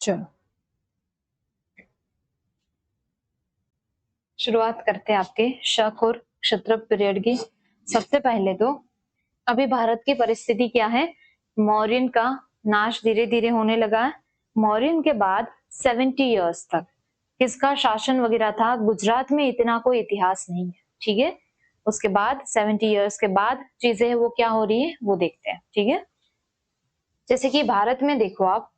चलो शुरुआत करते हैं आपके शक और क्षत्रप पीरियड की। सबसे पहले तो अभी भारत की परिस्थिति क्या है, मौर्यन का नाश धीरे धीरे होने लगा है। मौर्यन के बाद 70 इयर्स तक किसका शासन वगैरह था, गुजरात में इतना कोई इतिहास नहीं है, ठीक है। उसके बाद 70 इयर्स के बाद चीजें वो क्या हो रही है वो देखते हैं, ठीक है। जैसे कि भारत में देखो आप,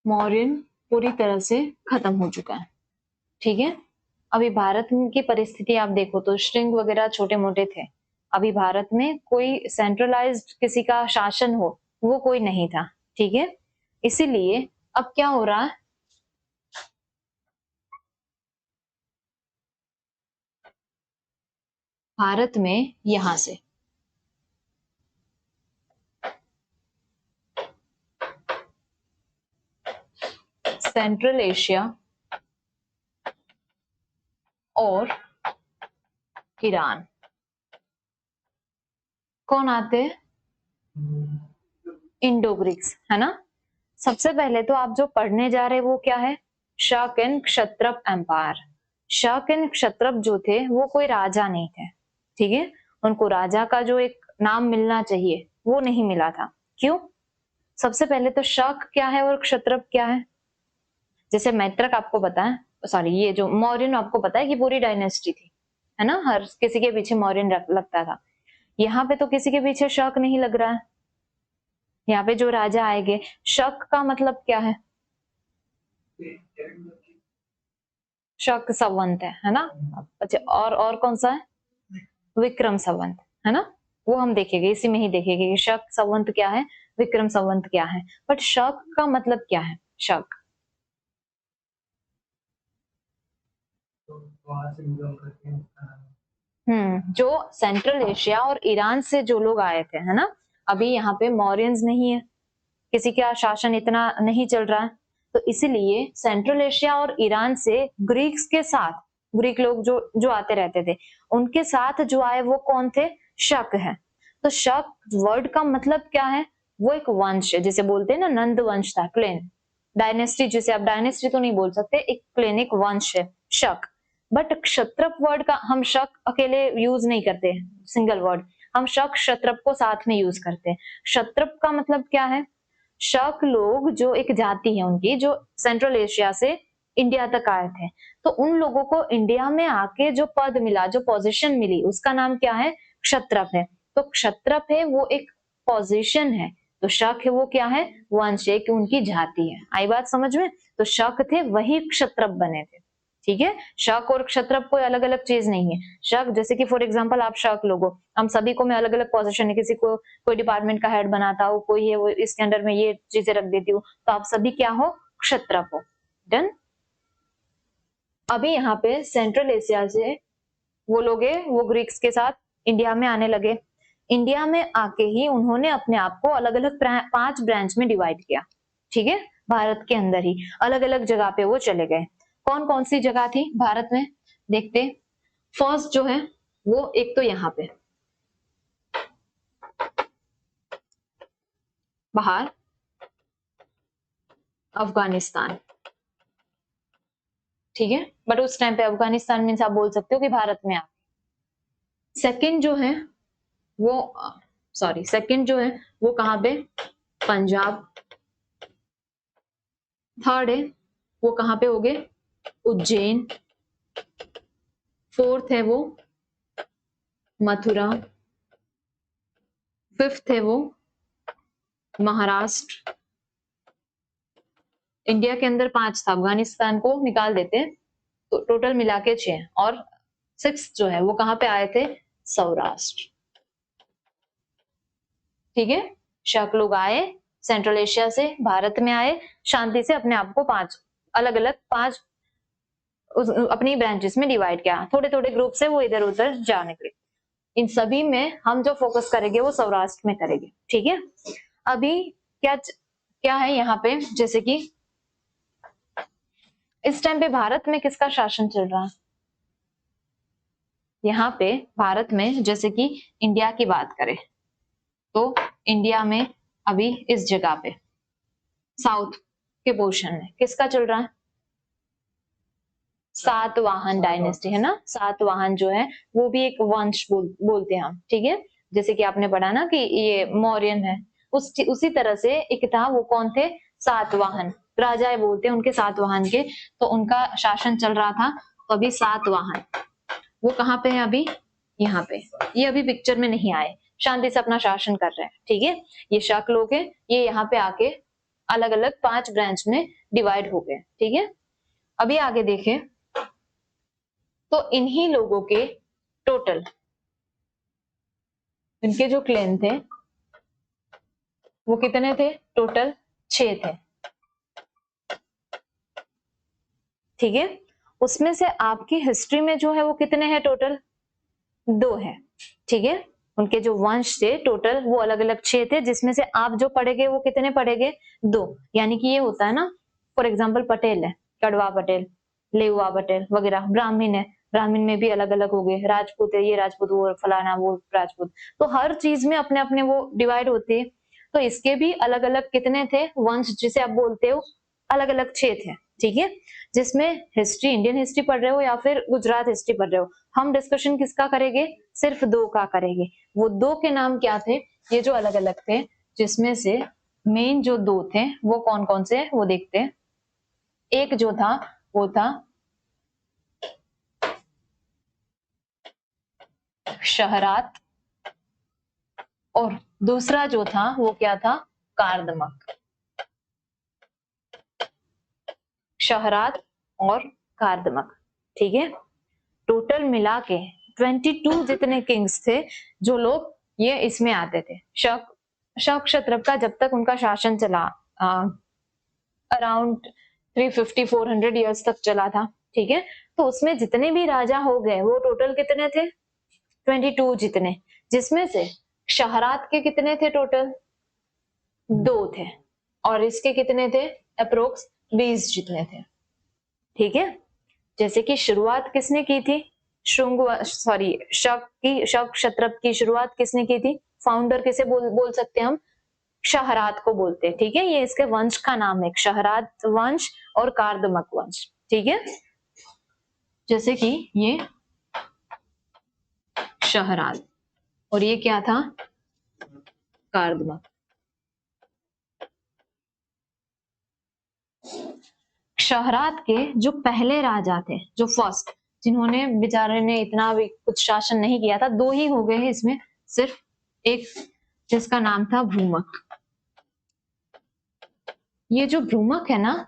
मौर्यन पूरी तरह से खत्म हो चुका है, ठीक है। अभी भारत की परिस्थिति आप देखो तो श्रृंग वगैरह छोटे मोटे थे। अभी भारत में कोई सेंट्रलाइज्ड किसी का शासन हो वो कोई नहीं था, ठीक है। इसीलिए अब क्या हो रहा है, भारत में यहां से सेंट्रल एशिया और ईरान कौन आते हैं, इंडो ग्रीक्स, है ना। सबसे पहले तो आप जो पढ़ने जा रहे हैं वो क्या है, शक एंड क्षत्रप एम्पायर। शक एंड क्षत्रप जो थे वो कोई राजा नहीं थे, ठीक है। उनको राजा का जो एक नाम मिलना चाहिए वो नहीं मिला था। क्यों? सबसे पहले तो शक क्या है और क्षत्रप क्या है। जैसे मैत्रक आपको पता है, सॉरी ये जो मौर्यन आपको पता है कि पूरी डायनेस्टी थी, है ना, हर किसी के पीछे मौर्यन लगता था। यहाँ पे तो किसी के पीछे शक नहीं लग रहा है। यहाँ पे जो राजा आएंगे, शक का मतलब क्या है, शक संवंत है ना। अच्छा, और कौन सा है, विक्रम संवंत, है ना। वो हम देखेंगे, इसी में ही देखेंगे कि शक संवंत क्या है, विक्रम संवंत क्या है। बट शक का मतलब क्या है, शक जो सेंट्रल एशिया और ईरान से जो लोग आए थे, है ना। अभी यहाँ पे मौर्यंस नहीं है, किसी का शासन इतना नहीं चल रहा है, तो इसीलिए सेंट्रल एशिया और ईरान से ग्रीक्स के साथ, ग्रीक लोग जो जो आते रहते थे उनके साथ जो आए वो कौन थे, शक है। तो शक वर्ड का मतलब क्या है, वो एक वंश है, जिसे बोलते हैं ना नंद वंश था, क्लेन डायनेस्टी, जिसे आप डायनेस्टी तो नहीं बोल सकते, एक क्लेन, एक वंश है शक। बट क्षत्रप वर्ड का हम शक अकेले यूज नहीं करते, सिंगल वर्ड, हम शक क्षत्रप को साथ में यूज करते हैं। क्षत्रप का मतलब क्या है, शक लोग जो एक जाति है उनकी, जो सेंट्रल एशिया से इंडिया तक आए थे, तो उन लोगों को इंडिया में आके जो पद मिला, जो पोजीशन मिली, उसका नाम क्या है, क्षत्रप है। तो क्षत्रप है वो एक पोजीशन है, तो शक है वो क्या है, वंश है, कि उनकी जाति है। आई बात समझ में। तो शक थे वही क्षत्रप बने थे, ठीक है। शक और क्षत्रप कोई अलग अलग चीज नहीं है। शक जैसे कि फॉर एग्जांपल आप शक लोगो, हम सभी को में अलग अलग पोजीशन है, किसी को कोई डिपार्टमेंट का हेड बनाता हो, कोई है वो इसके अंडर में ये चीजें रख देती हूँ, तो आप सभी क्या हो, क्षत्रप हो। डन। अभी यहाँ पे सेंट्रल एशिया से वो लोग वो ग्रीक्स के साथ इंडिया में आने लगे। इंडिया में आके ही उन्होंने अपने आप को अलग अलग 5 ब्रांच में डिवाइड किया, ठीक है। भारत के अंदर ही अलग अलग जगह पे वो चले गए। कौन कौन सी जगह थी भारत में, देखते। फर्स्ट जो है वो एक तो यहाँ पे बाहर अफगानिस्तान, ठीक है। बट उस टाइम पे अफगानिस्तान मीन्स आप बोल सकते हो कि भारत में आ। सेकंड जो है वो, सॉरी, सेकंड जो है वो कहाँ पे, पंजाब। थर्ड है वो कहाँ पे हो गए, उज्जैन। फोर्थ है वो मथुरा। फिफ्थ है वो महाराष्ट्र। इंडिया के अंदर 5 था, अफगानिस्तान को निकाल देते तो टोटल मिला के 6। और 6 जो है वो कहाँ पे आए थे, सौराष्ट्र, ठीक है। शक लोग आए सेंट्रल एशिया से, भारत में आए, शांति से अपने आप को 5 अलग अलग 5 अपनी ब्रांचेस में डिवाइड किया, थोड़े थोड़े ग्रुप से वो इधर उधर जा निकले। इन सभी में हम जो फोकस करेंगे वो सौराष्ट्र में करेंगे, ठीक है। अभी क्या क्या है यहाँ पे, जैसे कि इस टाइम पे भारत में किसका शासन चल रहा है? यहाँ पे भारत में जैसे कि इंडिया की बात करें तो इंडिया में अभी इस जगह पे साउथ के पोर्शन में किसका चल रहा है? सातवाहन डायनेस्टी है ना। सातवाहन जो है वो भी एक वंश बोलते हैं हम, ठीक है। जैसे कि आपने पढ़ा ना कि ये मौर्यन है, उसी तरह से एक था, वो कौन थे? सातवाहन राजा बोलते हैं उनके, सातवाहन के। तो उनका शासन चल रहा था। तो अभी सातवाहन वो कहाँ पे है? अभी यहाँ पे। ये अभी पिक्चर में नहीं आए, शांति से अपना शासन कर रहे हैं, ठीक है। ये शक लोग हैं, ये यहाँ पे आके अलग अलग 5 ब्रांच में डिवाइड हो गए, ठीक है। अभी आगे देखें तो इन्हीं लोगों के टोटल इनके जो क्लेम थे वो कितने थे? टोटल 6 थे, ठीक है। उसमें से आपकी हिस्ट्री में जो है वो कितने हैं? टोटल 2 है, ठीक है। उनके जो वंश थे टोटल वो अलग अलग 6 थे, जिसमें से आप जो पढ़ेंगे वो कितने पढ़ेंगे? 2। यानी कि ये होता है ना, फॉर एग्जाम्पल पटेल है, कड़वा पटेल, लेउआ पटेल वगैरह। ब्राह्मण है, ब्राह्मण में भी अलग अलग हो गए। राजपूत है, ये राजपूत, वो फलाना वो राजपूत। तो हर चीज में अपने अपने वो डिवाइड होते हैं। तो इसके भी अलग अलग कितने थे वंश, जिसे आप बोलते हो अलग अलग 6 थे, ठीक है। जिसमें हिस्ट्री, इंडियन हिस्ट्री पढ़ रहे हो या फिर गुजरात हिस्ट्री पढ़ रहे हो, हम डिस्कशन किसका करेंगे? सिर्फ 2 का करेंगे। वो 2 के नाम क्या थे? ये जो अलग अलग थे, जिसमें से मेन जो 2 थे वो कौन कौन से, वो देखते हैं। एक जो था वो था शहरात, और दूसरा जो था वो क्या था? कार्दमक। शहरात और कार्दमक, ठीक है। टोटल मिला के 22 जितने किंग्स थे, जो लोग ये इसमें आते थे। शक शक क्षत्रप का जब तक उनका शासन चला, अराउंड 350-400 ईयर्स तक चला था, ठीक है। तो उसमें जितने भी राजा हो गए वो टोटल कितने थे? 22 जितने, जिसमें से शहरात के कितने थे? टोटल 2 थे, और इसके कितने थे? अप्रोक्स 20 जितने थे, ठीक है। जैसे कि शुरुआत किसने की थी? शक क्षत्रप की शुरुआत किसने की थी? फाउंडर किसे बोल सकते हैं हम? शहरात को बोलते हैं, ठीक है। ये इसके वंश का नाम है, शहरात वंश और कार्दमक वंश, ठीक है। जैसे कि ये शहरात और ये क्या था? कार्दमक। शहरात के जो पहले राजा थे, जो फर्स्ट, जिन्होंने बेचारे ने इतना भी कुछ शासन नहीं किया था, 2 ही हो गए हैं इसमें सिर्फ। एक जिसका नाम था भ्रूमक। ये जो भ्रूमक है ना,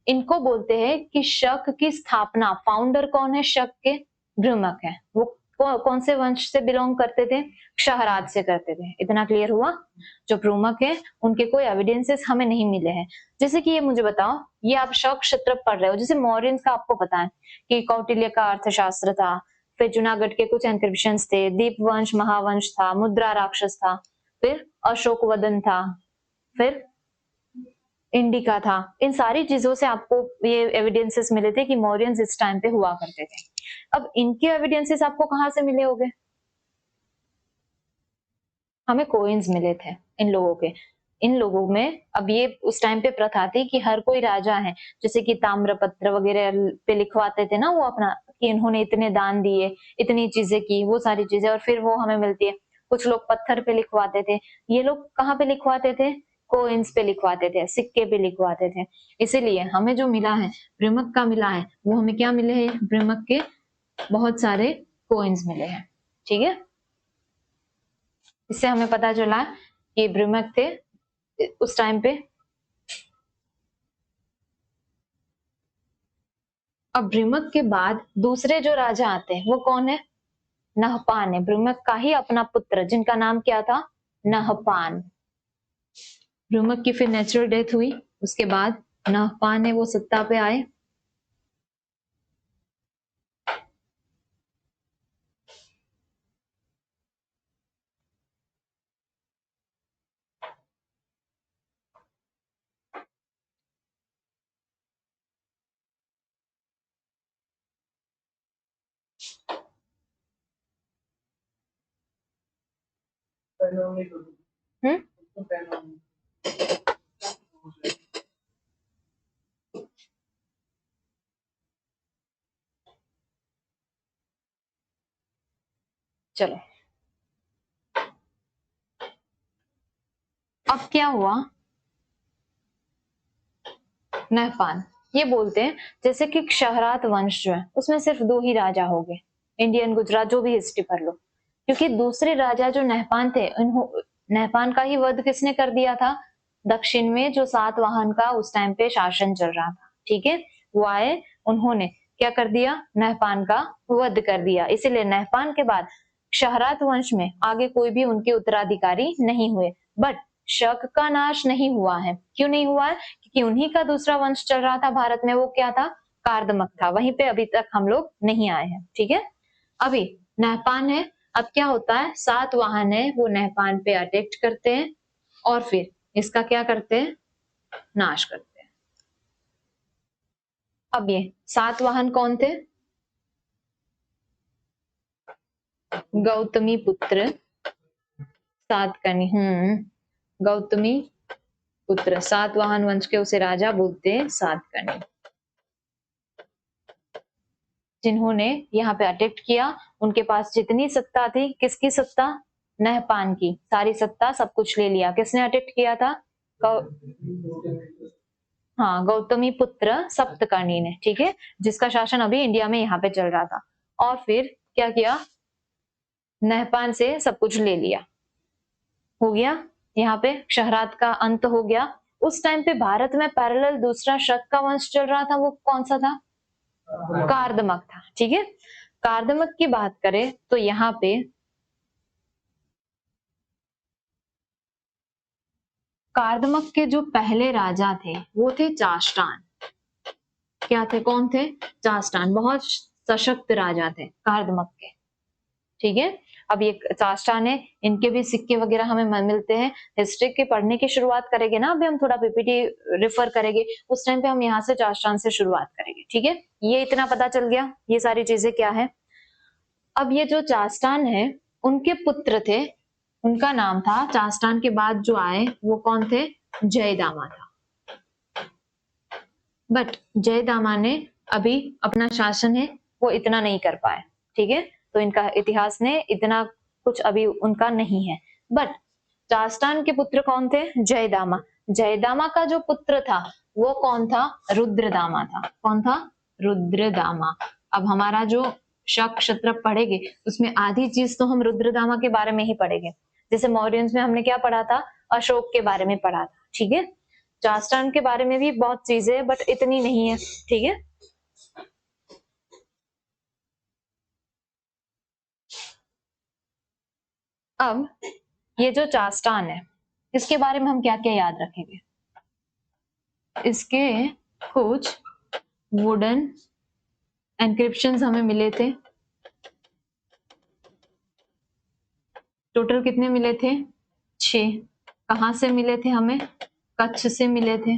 इनको बोलते हैं कि शक की स्थापना, फाउंडर कौन है शक के? भ्रूमक है। वो कौन से वंश से बिलोंग करते थे? शहराज से करते थे। इतना क्लियर हुआ? जो भ्रूमक है उनके कोई एविडेंसेस हमें नहीं मिले हैं। जैसे कि ये मुझे बताओ, ये आप शक क्षत्रप पढ़ रहे हो, जैसे मौर्यंस का आपको पता है कि कौटिल्य का अर्थशास्त्र था, फिर जूनागढ़ के कुछ एंक्रिप्शंस थे, दीपवंश महावंश था, मुद्रा राक्षस था, फिर अशोक वदन था, फिर इंडिका था। इन सारी चीजों से आपको ये एविडेंसेस मिले थे कि मौर्यंस इस टाइम पे हुआ करते थे। अब इनके एविडेंसेस आपको कहां से मिले होंगे? हमें कोइंस मिले थे इन लोगों के। इन लोगों में अब ये उस टाइम पे प्रथा थी कि हर कोई राजा है, जैसे कि ताम्रपत्र वगैरह पे लिखवाते थे ना वो अपना, कि इन्होंने इतने दान दिए, इतनी चीजें की, वो सारी चीजें, और फिर वो हमें मिलती है। कुछ लोग पत्थर पे लिखवाते थे, ये लोग कहाँ पे लिखवाते थे? कोइंस पे लिखवाते थे, सिक्के पे लिखवाते थे। इसीलिए हमें जो मिला है, ब्रह्मक का मिला है, वो हमें क्या मिले हैं? ब्रह्मक के बहुत सारे कोइंस मिले हैं, ठीक है। इससे हमें पता चला कि ब्रह्मक थे उस टाइम पे। अब ब्रह्मक के बाद दूसरे जो राजा आते हैं वो कौन है? नहपान है, ब्रह्मक का ही अपना पुत्र, जिनका नाम क्या था? नहपान। ब्रह्मक की फिर नेचुरल डेथ हुई, उसके बाद नहपान है वो सत्ता पे आए। हम्म चलो, अब क्या हुआ, नहपान ये बोलते हैं जैसे कि क्षहरात वंश जो है उसमें सिर्फ 2 ही राजा हो गए, इंडियन गुजरात जो भी हिस्ट्री पढ़ लो, क्योंकि दूसरे राजा जो नहपान थे, नहपान का ही वध किसने कर दिया था, दक्षिण में जो सातवाहन का उस टाइम पे शासन चल रहा था, ठीक है, वो आए, उन्होंने क्या कर दिया, नहपान का वध कर दिया, इसीलिए नहपान के बाद क्षहरात वंश में आगे कोई भी उनके उत्तराधिकारी नहीं हुए। बट शक का नाश नहीं हुआ है, क्यों नहीं हुआ है, क्योंकि उन्हीं का दूसरा वंश चल रहा था भारत में, वो क्या था, कार्दमक था, वहीं पे अभी तक हम लोग नहीं आए हैं, ठीक है। अभी नहपान है, अब क्या होता है, सातवाहन है वो नहपान पे अटैक करते हैं और फिर इसका क्या करते हैं, नाश करते हैं। अब ये सातवाहन कौन थे, गौतमी पुत्र सातकर्णी, गौतमी पुत्र सातवाहन वंश के उसे राजा बोलते हैं सातकर्णी, जिन्होंने यहाँ पे अटैक किया, उनके पास जितनी सत्ता थी, किसकी सत्ता, नहपान की सारी सत्ता, सब कुछ ले लिया, किसने अटैक किया था, हाँ, गौतमी पुत्र सप्तकर्णी ने, ठीक है, जिसका शासन अभी इंडिया में यहाँ पे चल रहा था, और फिर क्या किया, नहपान से सब कुछ ले लिया, हो गया, यहाँ पे क्षहरात का अंत हो गया। उस टाइम पे भारत में पैरेलल दूसरा शक का वंश चल रहा था, वो कौन सा था, कार्दमक था, ठीक है। कार्दमक की बात करें तो यहाँ पे कार्दमक के जो पहले राजा थे वो थे चाष्टान, क्या थे, कौन थे, चाष्टान, बहुत सशक्त राजा थे कार्दमक के, ठीक है। अब ये चाष्टान है, इनके भी सिक्के वगैरह हमें मिलते हैं, हिस्ट्री के पढ़ने की शुरुआत करेंगे ना, अभी हम थोड़ा पीपीटी रेफर करेंगे, उस टाइम पे हम यहाँ से चाष्टान से शुरुआत करेंगे, ठीक है। ये इतना पता चल गया, ये सारी चीजें क्या है। अब ये जो चाष्टान है, उनके पुत्र थे, उनका नाम था, चाष्टान के बाद जो आए वो कौन थे, जयदामा था। बट जयदामा ने अभी अपना शासन है वो इतना नहीं कर पाए, ठीक है, तो इनका इतिहास ने इतना कुछ अभी उनका नहीं है। बट चाष्टान के पुत्र कौन थे, जयदामा, जयदामा का जो पुत्र था वो कौन था, रुद्रदामा था, कौन था, रुद्रदामा। अब हमारा जो शक क्षत्रप पढ़ेंगे उसमें आधी चीज तो हम रुद्रदामा के बारे में ही पढ़ेंगे, जैसे मौर्यंस में हमने क्या पढ़ा था, अशोक के बारे में पढ़ा था, ठीक है। चाष्टान के बारे में भी बहुत चीजें, बट इतनी नहीं है, ठीक है। अब ये जो चाष्टान है इसके बारे में हम क्या क्या याद रखेंगे, इसके कुछ वुडन एनक्रिप्शंस हमें मिले थे, टोटल कितने मिले थे, 6, कहाँ से मिले थे हमें, कच्छ से मिले थे,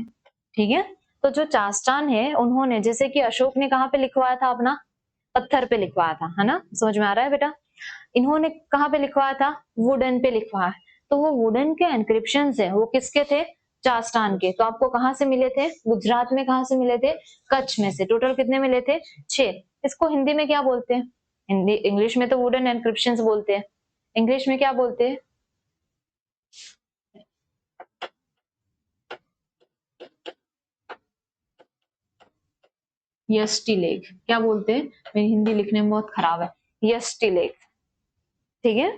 ठीक है। तो जो चाष्टान है उन्होंने, जैसे कि अशोक ने कहाँ पे लिखवाया था अपना, पत्थर पे लिखवाया था, है ना, समझ में आ रहा है बेटा, इन्होंने कहाँ पे लिखवाया था, वुडन पे लिखवाया है, तो वो वुडन के एनक्रिप्शन है वो किसके थे, चाष्टान के, तो आपको कहाँ से मिले थे, गुजरात में, कहाँ से मिले थे, कच्छ में से, टोटल कितने मिले थे, 6। इसको हिंदी में क्या बोलते हैं, हिंदी इंग्लिश में तो वुडन एनक्रिप्शन बोलते हैं, इंग्लिश में क्या बोलते हैं, यष्टिलेख, क्या बोलते हैं, मेरी हिंदी लिखने में बहुत खराब है, यष्टिलेख, ठीक है,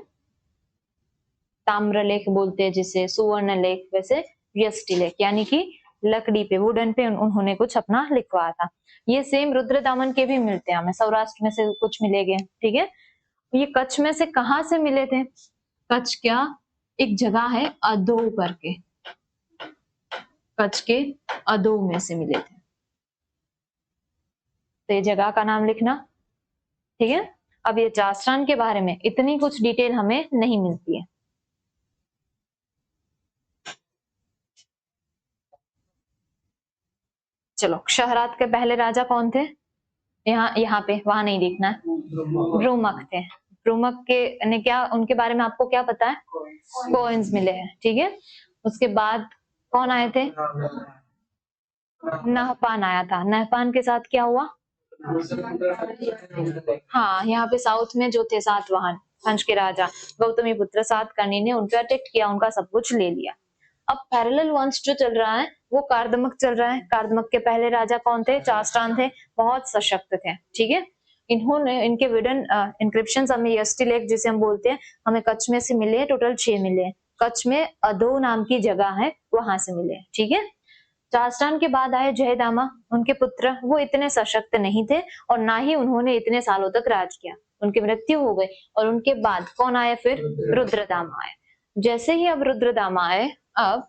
ताम्रलेख बोलते हैं जिसे, सुवर्ण लेख, वैसे यष्टिलेख, यानी कि लकड़ी पे, वुडन पे उन्होंने कुछ अपना लिखवाया था। ये सेम रुद्रदामन के भी मिलते हैं हमें, सौराष्ट्र में से कुछ मिलेंगे, ठीक है। ये कच्छ में से कहाँ से मिले थे, कच्छ क्या, एक जगह है अदो करके, कच्छ के अदो में से मिले थे, तो ये जगह का नाम लिखना, ठीक है। अब ये चाष्टान के बारे में इतनी कुछ डिटेल हमें नहीं मिलती है। चलो, क्षहरात के पहले राजा कौन थे, यहाँ पे, वहां नहीं देखना, द्रुमक थे, ब्रुमक के ने क्या, उनके बारे में आपको क्या पता है? कॉइन्स मिले हैं, ठीक है। उसके बाद कौन आए थे? नहपान आया था। नहपान के साथ क्या हुआ? हाँ, यहाँ पे साउथ में जो थे सातवाहन, पंच के राजा गौतमी पुत्र सातकर्णी ने उन पे अटैक किया, उनका सब कुछ ले लिया। अब पैरेलल वंश जो चल रहा है वो कार्दमक चल रहा है। कार्दमक के पहले राजा कौन थे? चास्टान थे, बहुत सशक्त थे, ठीक है। इन्होंने, इनके विडन इंक्रिप्शन हमें यस्टिलेक जिसे हम बोलते हैं, हमें कच्छ में से मिले, टोटल 6 मिले। कच्छ में अदो नाम की जगह है, वहां से मिले, ठीक है। चास्टान के बाद आए जयदामा, उनके पुत्र, वो इतने सशक्त नहीं थे और ना ही उन्होंने इतने सालों तक राज किया, उनकी मृत्यु हो गई। और उनके बाद कौन आए फिर? रुद्रदामा आए। जैसे ही अब रुद्रदामा आए, अब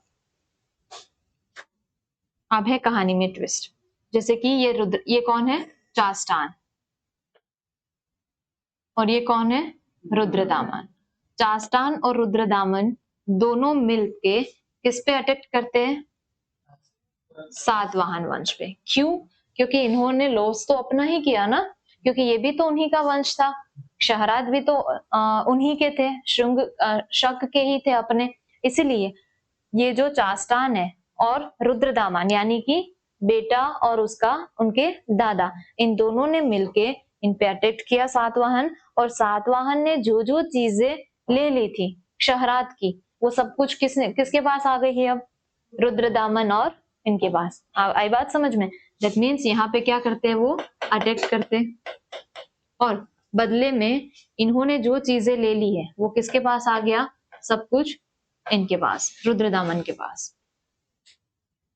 है कहानी में ट्विस्ट। जैसे कि ये कौन है? चास्टान। और ये कौन है? रुद्रदामन। चास्टान और रुद्रदामन दोनों मिलके किस पे अटैक करते हैं? सातवाहन वंश पे। क्यों? क्योंकि इन्होंने लॉस तो अपना ही किया ना, क्योंकि ये भी तो उन्हीं का वंश था। शहराद भी तो उन्हीं के थे, शक के ही थे अपने। इसीलिए ये जो चास्टान है और रुद्रदामन यानी कि बेटा और उसका, उनके दादा, इन दोनों ने मिलके इन पे अटैक किया सातवाहन। और सातवाहन ने जो जो चीजें ले ली थी शहराद की, वो सब कुछ किसके पास आ गई है अब? रुद्रदामन और इनके पास। आई बात समझ में? दैट मीन्स यहाँ पे क्या करते हैं वो? अटैक करते, और बदले में इन्होंने जो चीजें ले ली है वो किसके पास आ गया? सब कुछ इनके पास, रुद्रदामन के पास।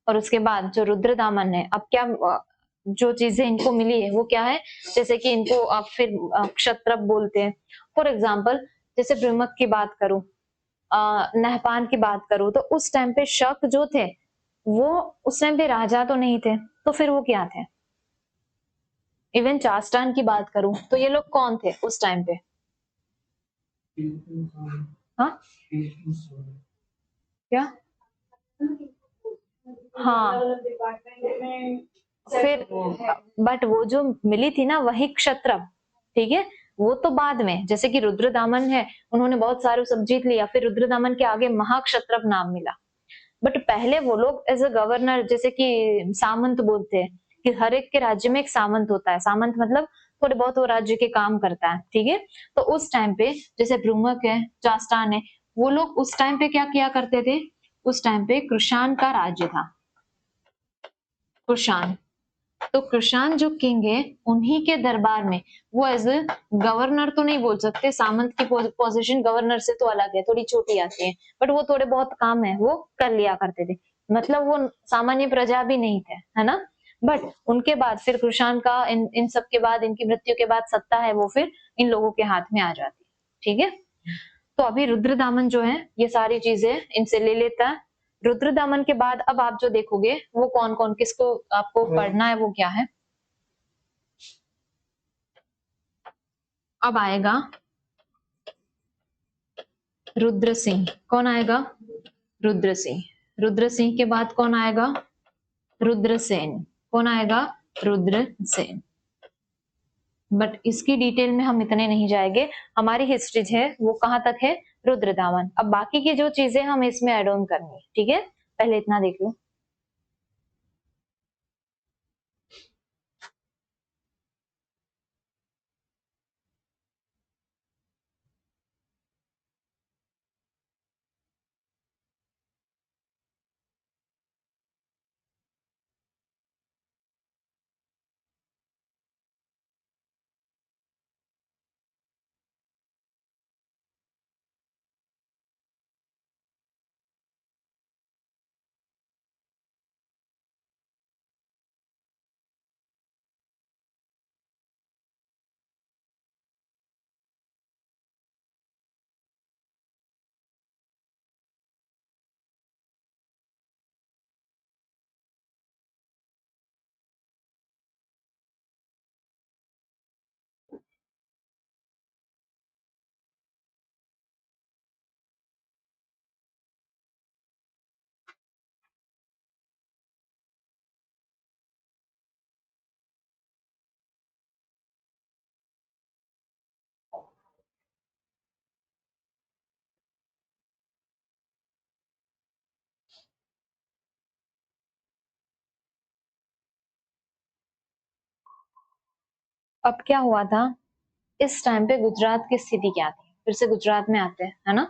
और उसके बाद जो रुद्रदामन है, अब क्या जो चीजें इनको मिली है वो क्या है? जैसे कि इनको अब फिर क्षत्रप बोलते हैं। फॉर एग्जाम्पल, जैसे ब्रह्मक की बात करूं, नहपान की बात करूं, तो उस टाइम पे शक जो थे वो उस टाइम पे राजा तो नहीं थे, तो फिर वो क्या थे? इवन चास्टान की बात करूं तो ये लोग कौन थे उस टाइम पे? हाँ, क्या? हाँ, फिर बट वो जो मिली थी ना वही क्षत्रप, ठीक है। वो तो बाद में, जैसे कि रुद्रदामन है, उन्होंने बहुत सारे सब जीत लिया, फिर रुद्रदामन के आगे महाक्षत्रप नाम मिला। बट पहले वो लोग एज अ गवर्नर, जैसे कि सामंत बोलते हैं कि हर एक के राज्य में एक सामंत होता है। सामंत मतलब थोड़े बहुत वो राज्य के काम करता है, ठीक है। तो उस टाइम पे जैसे ब्रुमक है, चास्टान है, वो लोग उस टाइम पे क्या किया करते थे? उस टाइम पे कृषाण का राज्य था, कुषाण। तो कृषाण जो किंग है, उन्हीं के दरबार में वो एज ए गवर्नर तो नहीं बोल सकते, सामंत की पोजीशन गवर्नर से तो अलग है, थोड़ी छोटी आती है, बट वो थोड़े बहुत काम है वो कर लिया करते थे। मतलब वो सामान्य प्रजा भी नहीं थे, है ना। बट उनके बाद फिर कृषाण का, इन सब के बाद, इनकी मृत्यु के बाद सत्ता है वो फिर इन लोगों के हाथ में आ जाती है, ठीक है। तो अभी रुद्रदामन जो है ये सारी चीजें इनसे ले लेता है। रुद्रदामन के बाद अब आप जो देखोगे वो कौन कौन, किसको आपको पढ़ना है, वो क्या है? अब आएगा रुद्र सिंह। कौन आएगा? रुद्र सिंह। रुद्र सिंह के बाद कौन आएगा? रुद्रसेन। कौन आएगा? रुद्रसेन। बट इसकी डिटेल में हम इतने नहीं जाएंगे, हमारी हिस्ट्री है वो कहाँ तक है? रुद्रदामन। अब बाकी की जो चीजें हम इसमें एड ऑन करनी है, ठीक है। पहले इतना देख लो। अब क्या हुआ था, इस टाइम पे गुजरात की स्थिति क्या थी, फिर से गुजरात में आते हैं, है ना।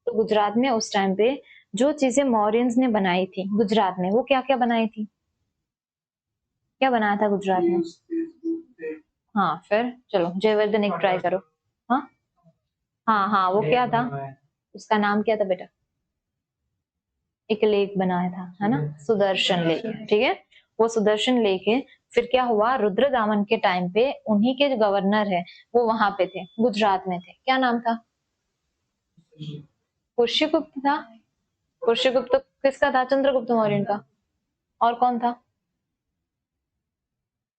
तो गुजरात में उस टाइम पे जो चीजें मौर्यंस ने बनाई थी गुजरात में, वो क्या क्या बनाई थी, क्या बनाया था गुजरात में। हाँ, फिर चलो जयवर्धन एक ट्राई करो। हाँ हाँ हाँ, वो क्या था, उसका नाम क्या था बेटा, एक लेक बनाया था, है ना, सुदर्शन लेक, ठीक है। वो सुदर्शन लेक है। फिर क्या हुआ, रुद्रदामन के टाइम पे उन्हीं के जो गवर्नर है वो वहां पे थे, गुजरात में थे, क्या नाम था, पुष्यगुप्त था। पुष्यगुप्त किसका था, चंद्रगुप्त मौर्य का। और कौन था,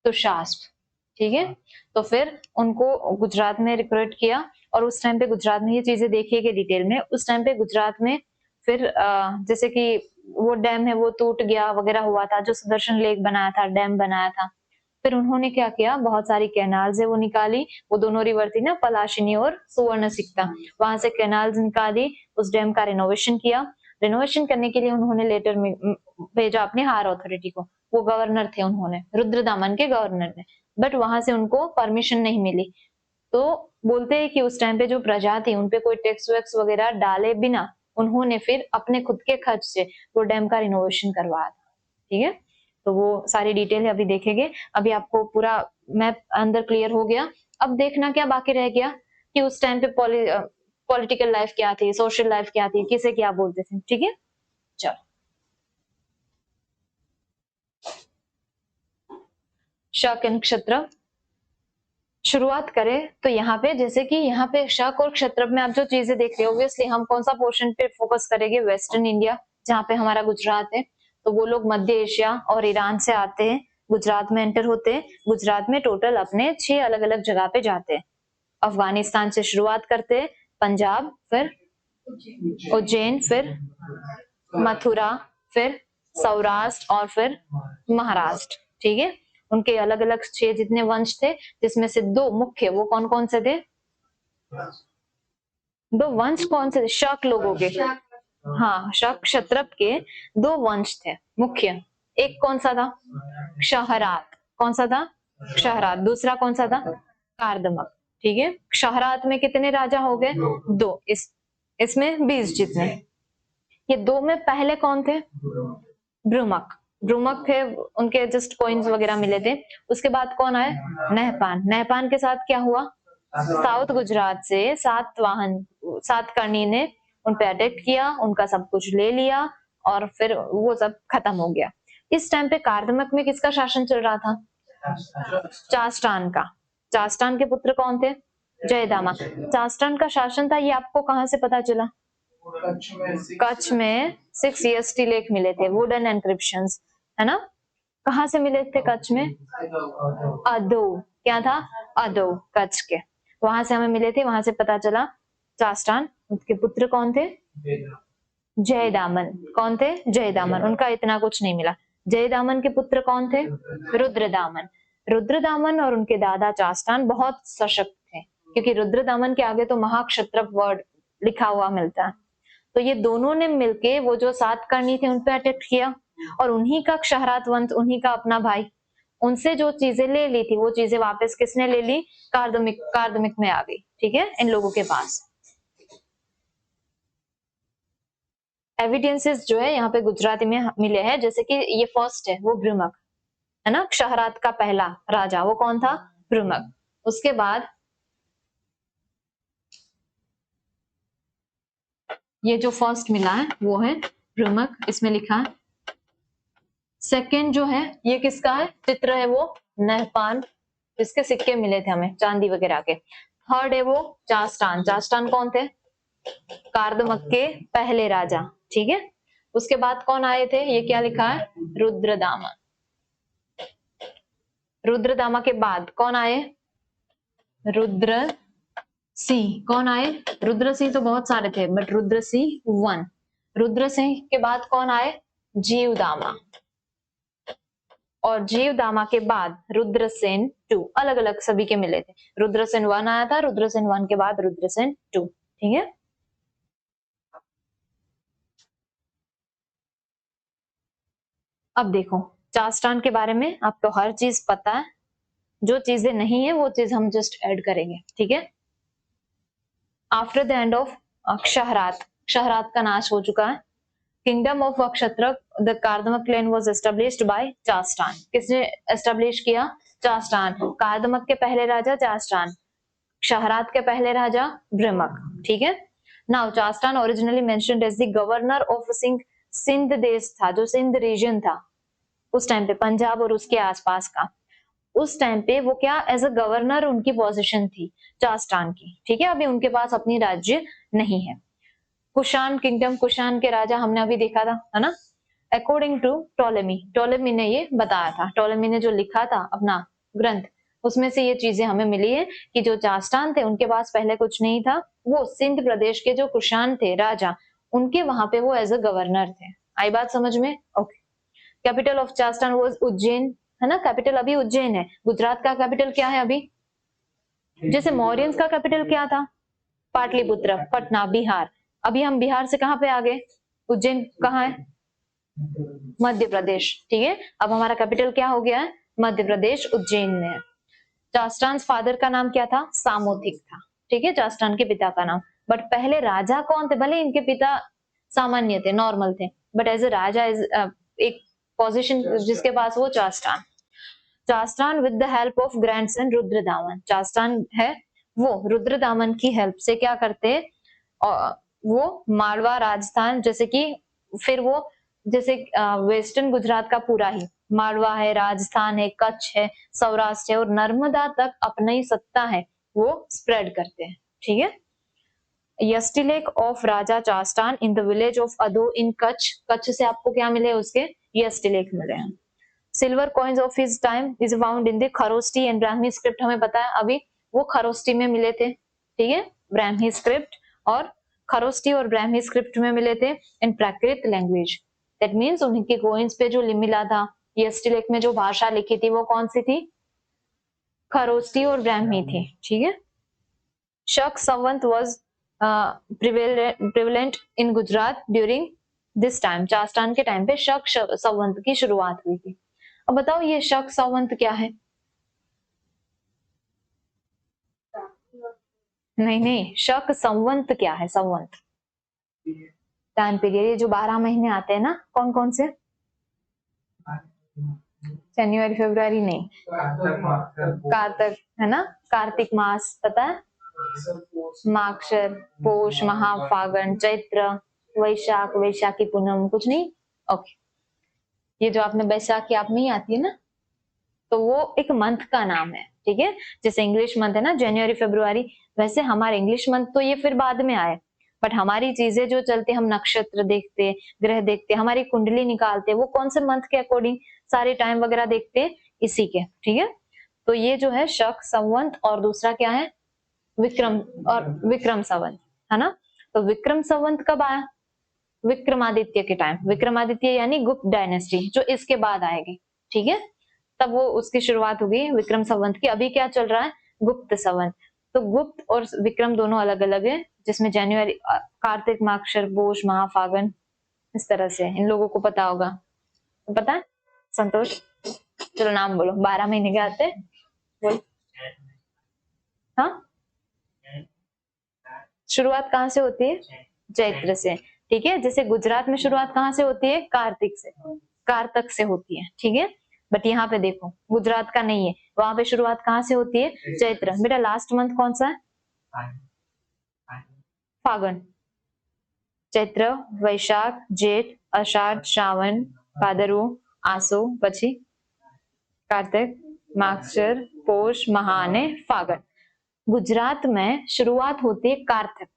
सुशासन, ठीक है। तो फिर उनको गुजरात में रिक्रूट किया, और उस टाइम पे गुजरात में ये चीजें देखिएगा डिटेल में। उस टाइम पे गुजरात में फिर जैसे कि वो डैम है वो टूट गया वगैरह हुआ था, जो सुदर्शन लेक बनाया था, डैम बनाया था। फिर उन्होंने क्या किया, बहुत सारी कैनाल्स है वो निकाली, वो दोनों रिवर थी ना, पलाशिनी और सुवर्णसिक्ता, वहां से कैनाल्स निकाली, उस डैम का रिनोवेशन किया। रिनोवेशन करने के लिए उन्होंने लेटर में भेजा अपने हायर अथॉरिटी को, वो गवर्नर थे, उन्होंने रुद्रदामन के गवर्नर ने, बट वहां से उनको परमिशन नहीं मिली। तो बोलते हैं कि उस टाइम पे जो प्रजा थी उनपे कोई टैक्स वैक्स वगैरह डाले बिना उन्होंने फिर अपने खुद के खर्च से वो डैम का रिनोवेशन करवाया था, ठीक है। तो वो सारी डिटेल है अभी देखेंगे। अभी आपको पूरा मैप अंदर क्लियर हो गया। अब देखना क्या बाकी रह गया कि उस टाइम पे पॉलिटिकल लाइफ क्या थी, सोशल लाइफ क्या थी, किसे क्या बोलते थे, ठीक है। चलो, शक एंड क्षत्र शुरुआत करें तो यहाँ पे, जैसे कि यहाँ पे शक और क्षत्रप में आप जो चीजें देख रहे हो, ऑब्वियसली हम कौन सा पोर्शन पे फोकस करेंगे, वेस्टर्न इंडिया, जहाँ पे हमारा गुजरात है। तो वो लोग मध्य एशिया और ईरान से आते हैं, गुजरात में एंटर होते हैं। गुजरात में टोटल अपने 6 अलग अलग जगह पे जाते हैं। अफगानिस्तान से शुरुआत करते हैं, पंजाब, फिर उज्जैन, फिर मथुरा, फिर सौराष्ट्र, और फिर महाराष्ट्र, ठीक है। उनके अलग अलग 6 जितने वंश थे, जिसमें से 2 मुख्य, वो कौन कौन से थे, 2 वंश कौन से थे, शक लोगों के, हाँ, शक क्षत्रप के 2 वंश थे मुख्य। एक कौन सा था, क्षहरात, कौन सा था, क्षहरात। दूसरा कौन सा था, कार्दमक, ठीक है। क्षहरात में कितने राजा हो गए, 2, इसमें 20 जितने। ये 2 में पहले कौन थे, ब्रुमक, ब्रुमक थे, उनके जस्ट कॉइन्स वगैरह मिले थे। उसके बाद कौन आए, नहपान। नहपान के साथ क्या हुआ, साउथ गुजरात से सातकर्णी ने उन पे अटैक किया, उनका सब कुछ ले लिया, और फिर वो सब खत्म हो गया। इस टाइम पे कार्दमक में किसका शासन चल रहा था, चास्टान का। चास्टान के पुत्र कौन थे, जयदामा। चास्टान का शासन था, ये आपको कहां से पता चला, कच्छ में 6 EST लेख मिले थे, वुडन एनक्रिप्शन, है ना। कहां से मिले थे कच्छ में, अदो, क्या था, अदो, कच्छ के, वहां से हमें मिले थे। वहां से पता चला चास्टान, उसके पुत्र कौन थे, जयदामन। कौन थे, जयदामन। उनका इतना कुछ नहीं मिला। जयदामन के पुत्र कौन थे, रुद्रदामन। रुद्रदामन और उनके दादा चास्टान बहुत सशक्त थे, क्योंकि रुद्रदामन के आगे तो महाक्षत्रप वर्ड लिखा हुआ मिलता है। तो ये दोनों ने मिलके वो जो सातकर्णी थे उन पे अटैक किया, और उन्हीं का क्षहरात वंश, उन्हीं का अपना भाई, उनसे जो चीजें ले ली थी वो चीजें वापस किसने ले ली, कार्दमिक में आ गई, ठीक है, इन लोगों के पास। एविडेंसेस जो है यहाँ पे गुजराती में मिले हैं, जैसे कि ये फर्स्ट है वो ब्रुमक, है ना, क्षहरात का पहला राजा वो कौन था, ब्रुमक। उसके बाद ये जो फर्स्ट मिला है वो है ब्रुमक, इसमें लिखा है। सेकंड जो है ये किसका है, चित्र है वो नहपान, इसके सिक्के मिले थे हमें चांदी वगैरह के। थर्ड है वो चास्टान। चास्टान कौन थे, कार्दमक के पहले राजा, ठीक है। उसके बाद कौन आए थे, ये क्या लिखा है, रुद्रदामा। रुद्रदामा के बाद कौन आए, रुद्र सिंह। कौन आए, रुद्र सिंह तो बहुत सारे थे, बट रुद्र सिंह 1। रुद्र सिंह के बाद कौन आए, जीवदामा। और जीवदामा के बाद रुद्रसेन 2, अलग अलग सभी के मिले थे। रुद्रसेन 1 आया था, रुद्रसेन 1 के बाद रुद्रसेन 2, ठीक है। अब देखो चास्टान के बारे में आपको हर चीज पता है, जो चीजें नहीं है वो चीज हम जस्ट ऐड करेंगे, ठीक है। After the end of Kshaharata, Kshaharata का नाश हो चुका है। Kingdom of Kshatrapa, the Kardamaka clan was established by Chashtana. किसने एस्टेब्लिश किया? चास्टान। कार्दमक के पहले राजा चास्टान, क्षहरात के पहले राजा भ्रमक, ठीक है। Now Chashtana originally mentioned as the governor of Sindh देश था, जो सिंध रीजन था उस टाइम पे, पंजाब और उसके आसपास का, उस टाइम पे वो क्या एज अ गवर्नर उनकी पोजीशन थी चास्टान की, ठीक है। अभी उनके पास अपनी राज्य नहीं है। कुशान किंगडम, कुशान के राजा हमने अभी देखा था, है ना। अकॉर्डिंग टू टोलेमी, टोलेमी ने ये बताया था, टोलेमी ने जो लिखा था अपना ग्रंथ, उसमें से ये चीजें हमें मिली है कि जो चास्टान थे उनके पास पहले कुछ नहीं था, वो सिंध प्रदेश के जो कुशान थे राजा, उनके वहां पे वो एज अ गवर्नर थे। आई बात समझ में? Okay. Capital of Chashtana was Ujjain, है ना। कैपिटल अभी उज्जैन है। गुजरात का कैपिटल क्या है अभी? जैसे मौर्यंस का कैपिटल क्या था? पाटलिपुत्र, पटना, बिहार। अभी हम बिहार से कहां पे आ गए? उज्जैन कहाँ है? मध्य प्रदेश, ठीक है। अब हमारा कैपिटल क्या हो गया है? मध्य प्रदेश, उज्जैन में है। चास्टान फादर का नाम क्या था? सामोथिक था, ठीक है, चास्टान के पिता का नाम। बट पहले राजा कौन थे? भले इनके पिता सामान्य थे, नॉर्मल थे, बट एज ए राजा एक पोजीशन जिसके पास, वो Chashtana. Chashtana with the help of grandson Rudradaman, Chashtana है वो रुद्रदामन की हेल्प से क्या करते हैं, वो मालवा, राजस्थान, जैसे कि फिर वो जैसे वेस्टर्न गुजरात का पूरा ही, मालवा है, राजस्थान है, कच्छ है, सौराष्ट्र है और नर्मदा तक अपनी सत्ता है वो स्प्रेड करते हैं, ठीक है। यस्टिलेक of Raja Chashtana in the village of Andhau in Kutch, Kutch से आपको क्या मिले? उसके यस्टिलेक मिले हैं। Silver coins of his time is found in the Kharosthi and Brahmi script, हमें पता है अभी वो खरोष्टी में मिले थे, ठीक है, ब्राह्मी स्क्रिप्ट और खरोष्टी और ब्राह्मी स्क्रिप्ट में मिले थे इन प्राकृत लैंग्वेज। दैट मीन्स उनके कॉइन्स पे जो मिला था, यस्टिलेक में जो भाषा लिखी थी वो कौन सी थी? खरोष्टी और ब्राह्मी थी, ठीक है। Shaka Samvat was prevalent in Gujarat during this time, Chashtana के टाइम पे शक संवंत की शुरुआत हुई थी। अब बताओ ये शक संवंत क्या है? नहीं नहीं, शक संवंत क्या है? संवंत टाइम पीरियड, ये जो 12 महीने आते हैं ना, कौन कौन से? जनवरी फरवरी नहीं, कार्तिक, है ना, कार्तिक मास पता है, माक्षर, पोष, महा, फागण, चैत्र, वैशाख, वैशाखी पूनम, कुछ नहीं। ओके, ये जो आपने बैसाखी आप में ही आती है ना, तो वो एक मंथ का नाम है, ठीक है। जैसे इंग्लिश मंथ है ना जनवरी फरवरी, वैसे हमारे इंग्लिश मंथ तो ये फिर बाद में आए, बट हमारी चीजें जो चलती, हम नक्षत्र देखते, ग्रह देखते, हमारी कुंडली निकालते, वो कौन से मंथ के अकॉर्डिंग सारे टाइम वगैरह देखते, इसी के, ठीक है। तो ये जो है शक संवंत, और दूसरा क्या है? विक्रम, और विक्रम संवंत, है ना। तो विक्रम संवंत कब आया? विक्रमादित्य के टाइम, विक्रमादित्य यानी गुप्त डायनेस्टी जो इसके बाद आएगी, ठीक है, तब वो उसकी शुरुआत होगी विक्रम संवंत की। अभी क्या चल रहा है? गुप्त संवंत। तो गुप्त और विक्रम दोनों अलग अलग है, जिसमें जनवरी, कार्तिक, माक्षर, पोष, महा, फागण, इस तरह से इन लोगों को पता होगा, पता है संतोष? चलो नाम बोलो, 12 महीने के आते हैं, बोल। हाँ, शुरुआत कहाँ से होती है? चैत्र से, ठीक है। जैसे गुजरात में शुरुआत कहाँ से होती है? कार्तिक से, कारतक से होती है, ठीक है। बट यहाँ पे देखो गुजरात का नहीं है, वहां पे शुरुआत कहाँ से होती है? चैत्र। बेटा लास्ट मंथ कौन सा है? फागुन, चैत्र, वैशाख, जेठ, अषाढ़, श्रावण, भादरवो, आसो, પછી कार्तिक, माक्षर, पोष, महा ने फागण। गुजरात में शुरुआत होती है कार्तिक,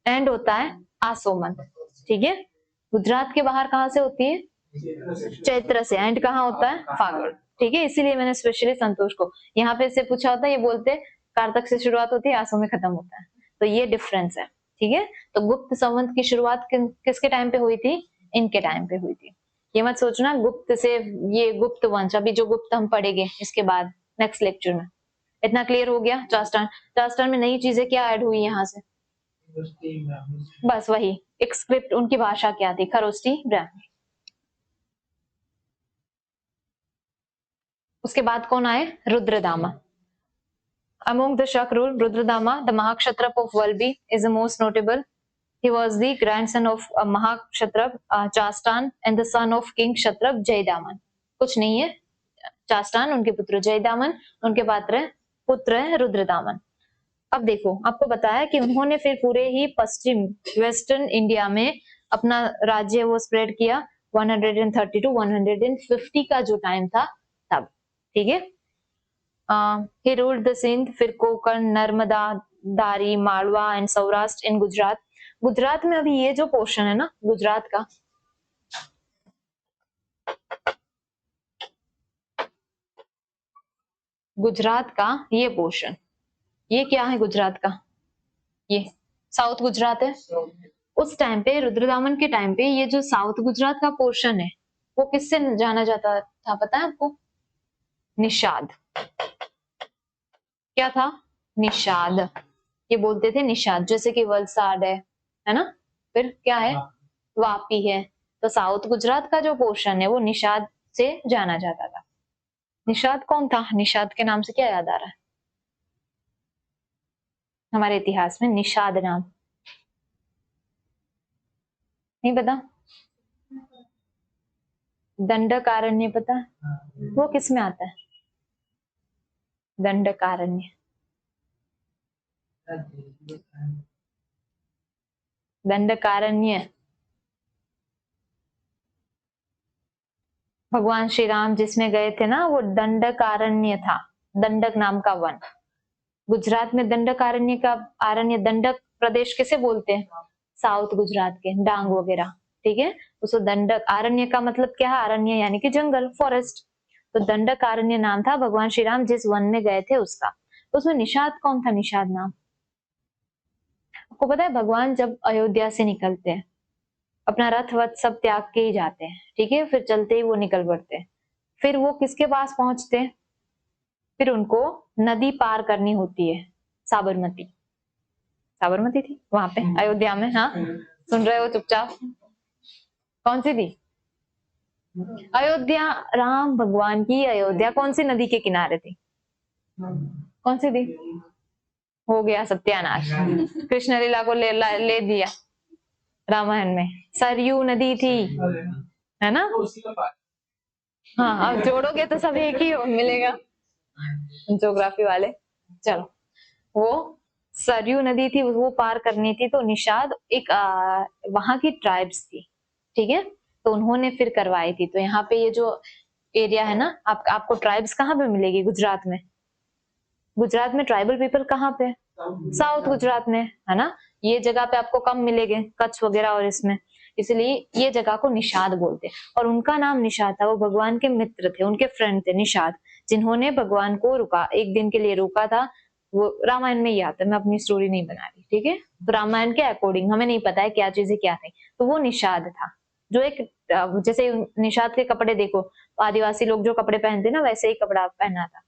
एंड होता है आसो मंथ, ठीक है। गुजरात के बाहर कहाँ से होती है? चैत्र से, एंड कहाँ होता है? फागुन, ठीक है। इसीलिए मैंने स्पेशली संतोष को यहाँ पे से पूछा होता है, ये बोलते कार्तिक से शुरुआत होती है, आसो में खत्म होता है, तो ये डिफरेंस है, ठीक है। तो गुप्त संवंत की शुरुआत किसके टाइम पे हुई थी? इनके टाइम पे हुई थी। ये मत सोचना गुप्त से ये गुप्त वंश, अभी जो गुप्त हम पढ़ेंगे इसके बाद नेक्स्ट लेक्चर में। इतना क्लियर हो गया? चास्टान, चास्टान में नई चीजें क्या ऐड हुई यहाँ से? बस वही एक स्क्रिप्ट, उनकी भाषा क्या थी? खरोष्टी ब्राह्मी। उसके बाद कौन आए? रुद्रदामा. Among the Shak rule, Rudradama, the Mahakshatrap of Valbi, is the most notable. He was the grandson of Mahakshatrap Chastan and the son of King Kshatrap Jaydaman. कुछ नहीं है, चास्टान उनके पुत्र जयदामन, उनके पुत्र है रुद्रदामन. अब देखो, आपको बताया कि उन्होंने फिर पूरे ही पश्चिम वेस्टर्न इंडिया में अपना राज्य वो स्प्रेड किया 130 to 150 का जो टाइम था तब. ठीक है. He ruled the Sindh, फिर कोकण, नर्मदा, दारी, मालवा एंड सौराष्ट्र इन गुजरात. गुजरात में अभी ये जो पोर्शन है ना गुजरात का, गुजरात का ये पोर्शन, ये क्या है गुजरात का? ये साउथ गुजरात है. उस टाइम पे रुद्रदामन के टाइम पे ये जो साउथ गुजरात का पोर्शन है वो किससे जाना जाता था पता है आपको? निषाद. क्या था? निषाद. ये बोलते थे निषाद, जैसे कि वलसाड है ना. फिर क्या है? वापी है. तो साउथ गुजरात का जो पोर्शन है वो निषाद से जाना जाता था. निषाद कौन था? निषाद के नाम से क्या याद आ रहा है हमारे इतिहास में? निषाद नाम नहीं पता? दंडकारण्य पता है? वो किस में आता है? दंडकारण्य. दंडकारण्य भगवान श्री राम जिसमें गए थे ना वो दंडकारण्य था. दंडक नाम का वन. गुजरात में दंडकारण्य का आरण्य, दंडक प्रदेश किसे बोलते हैं? साउथ गुजरात के डांग वगैरह. ठीक है. उसको दंडक, आरण्य का मतलब क्या है? आरण्य यानी कि जंगल, फॉरेस्ट. तो दंडकारण्य नाम था भगवान श्री राम जिस वन में गए थे उसका. उसमें निषाद कौन था? निषाद नाम आपको पता है? भगवान जब अयोध्या से निकलते हैं अपना रथ वथ सब त्याग के ही जाते हैं. ठीक है. फिर चलते ही वो निकल पड़ते हैं. फिर वो किसके पास पहुंचते हैं? फिर उनको नदी पार करनी होती है, साबरमती. साबरमती थी वहां पे अयोध्या में. हाँ सुन रहे हो चुपचाप? कौन सी थी? अयोध्या. राम भगवान की अयोध्या कौन सी नदी के किनारे थी? कौन सी थी? हो गया सत्यानाश. कृष्ण लीला को ले दिया रामायण में. सरयू नदी थी, है ना? हाँ अब जोड़ोगे तो सब एक ही मिलेगा, ज्योग्राफी वाले. चलो, वो सरयू नदी थी, वो पार करनी थी. तो निषाद एक वहां की ट्राइब्स थी. ठीक है. तो उन्होंने फिर करवाई थी. तो यहाँ पे ये जो एरिया है ना, आपको ट्राइब्स कहाँ पे मिलेगी? गुजरात में. गुजरात में ट्राइबल पीपल कहाँ पे? साउथ गुजरात में, है ना. ये जगह पे आपको कम मिलेंगे, कच्छ वगैरह और इसमें. इसलिए ये जगह को निषाद बोलते हैं. और उनका नाम निषाद था. वो भगवान के मित्र थे, उनके फ्रेंड थे निषाद, जिन्होंने भगवान को रुका, एक दिन के लिए रोका था. वो रामायण में ही आता है, मैं अपनी स्टोरी नहीं बना रही. ठीक है. तो रामायण के अकॉर्डिंग हमें नहीं पता है क्या चीजें क्या थी. तो वो निषाद था, जो एक जैसे निषाद के कपड़े देखो, आदिवासी लोग जो कपड़े पहनते ना वैसे ही कपड़ा पहना था.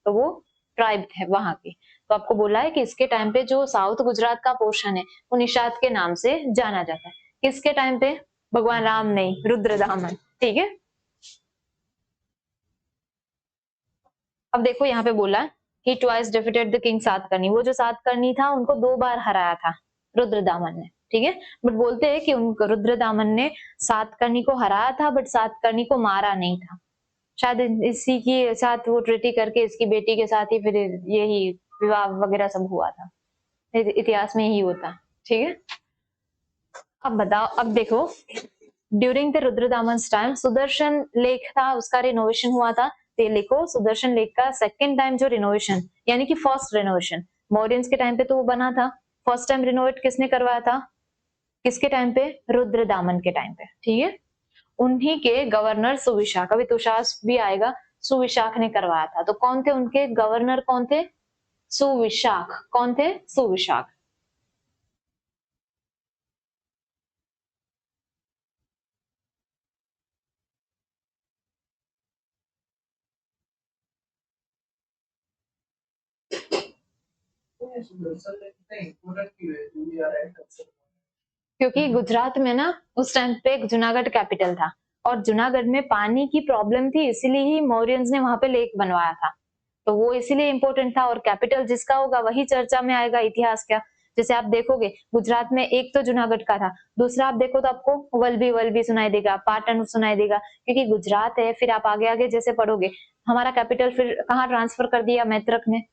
तो वो ट्राइब है वहां की. तो आपको बोला है कि इसके टाइम पे जो साउथ गुजरात का पोर्शन है वो निषाद के नाम से जाना जाता है. किसके टाइम पे? भगवान राम नहीं, रुद्रदामन. ठीक है. अब देखो यहाँ पे बोला he twice defeated the king Satakarni. वो जो सातकर्णी था उनको 2 बार हराया था रुद्रदामन ने. ठीक है. बट बोलते हैं कि उनको रुद्रदामन ने सातकर्णी को हराया था बट सातकर्णी को मारा नहीं था. शायद इसी के साथ वो ट्रीटी करके इसकी बेटी के साथ ही फिर यही विवाह वगैरह सब हुआ था. इतिहास में यही होता. ठीक है. अब बताओ, अब देखो, during the Rudradaman time Sudarshan lake था, उसका रिनोवेशन हुआ था. तो ये लिखो, सुदर्शन लेक का सेकेंड टाइम जो रिनोवेशन, यानी कि फर्स्ट रिनोवेशन मौर्यंस के टाइम पे तो वो बना था. फर्स्ट टाइम रिनोवेट किसने करवाया था? किसके टाइम पे? रुद्रदामन के टाइम पे. ठीक है. उन्हीं के गवर्नर सुविशाख, अभी तुषार भी आएगा, सुविशाख ने करवाया था. तो कौन थे उनके गवर्नर? कौन थे? सुविशाख. कौन थे? सुविशाख. क्योंकि गुजरात में ना उस टाइम पे जूनागढ़ कैपिटल था और जूनागढ़ में पानी की प्रॉब्लम थी, इसीलिए ही मौर्यंस ने वहां पे लेक बनवाया था। तो वो इसीलिए इंपॉर्टेंट था, और कैपिटल जिसका होगा वही चर्चा में आएगा इतिहास का। जैसे आप देखोगे गुजरात में एक तो जूनागढ़ का था, दूसरा आप देखो तो आपको वल्लभी वल्लभी सुनाई देगा, पाटन सुनाई देगा, क्योंकि गुजरात है। फिर आप आगे आगे जैसे पढ़ोगे, हमारा कैपिटल फिर कहाँ ट्रांसफर कर दिया, मैत्रक ने।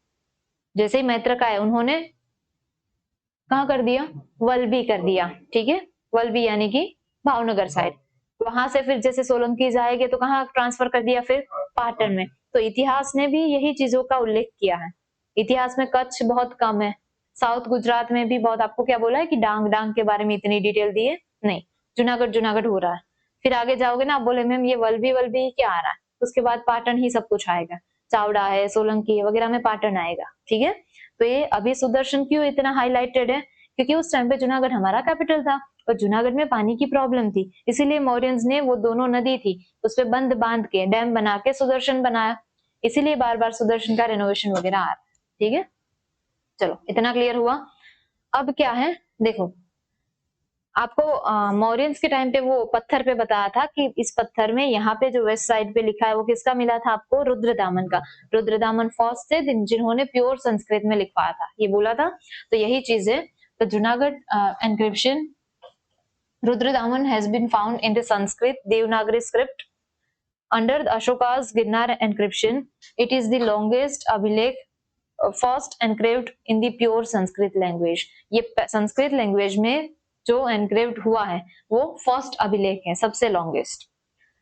जैसे ही मैत्रक आए उन्होंने कहाँ कर दिया, वल्लभी कर दिया, ठीक है। वल्लभी यानी कि भावनगर साइड। वहां से फिर जैसे सोलंकी जाएंगे तो कहाँ ट्रांसफर कर दिया, फिर पाटन में। तो इतिहास ने भी यही चीजों का उल्लेख किया है। इतिहास में कच्छ बहुत कम है, साउथ गुजरात में भी बहुत। आपको क्या बोला है कि डांग डांग के बारे में इतनी डिटेल दी है, नहीं। जूनागढ़ जूनागढ़ हो रहा है। फिर आगे जाओगे ना, आप बोले मैम ये वल्लभी वल्लभी क्या आ रहा है, उसके बाद पाटन ही सब कुछ आएगा। चावड़ा है, सोलंकी वगैरह में पाटन आएगा, ठीक है। तो ये अभी सुदर्शन क्यों इतना हाईलाइटेड है, क्योंकि उस टाइम पे जूनागढ़ हमारा कैपिटल था और जूनागढ़ में पानी की प्रॉब्लम थी, इसीलिए मौर्यंस ने वो दोनों नदी थी उस पे बंद बांध के, डैम बना के सुदर्शन बनाया। इसीलिए बार बार सुदर्शन का रेनोवेशन वगैरह आ रहा है, ठीक है। चलो इतना क्लियर हुआ। अब क्या है देखो, आपको मौर्यंस के टाइम पे वो पत्थर पे बताया था कि इस पत्थर में यहाँ पे जो वेस्ट साइड पे लिखा है वो किसका मिला था आपको, रुद्रदामन का। रुद्रदामन फर्स्ट थे जिन्होंने प्योर संस्कृत में लिखवाया था, ये बोला था। तो यही चीज है। तो Junagadh encryption Rudradaman has been found in the Sanskrit Devanagari script under Ashoka's Girnar encryption. It is the longest abhilekh first engraved in the pure Sanskrit language. ये संस्कृत लैंग्वेज में जो एनग्रेव्ड हुआ है वो फर्स्ट अभिलेख है, सबसे लॉन्गेस्ट।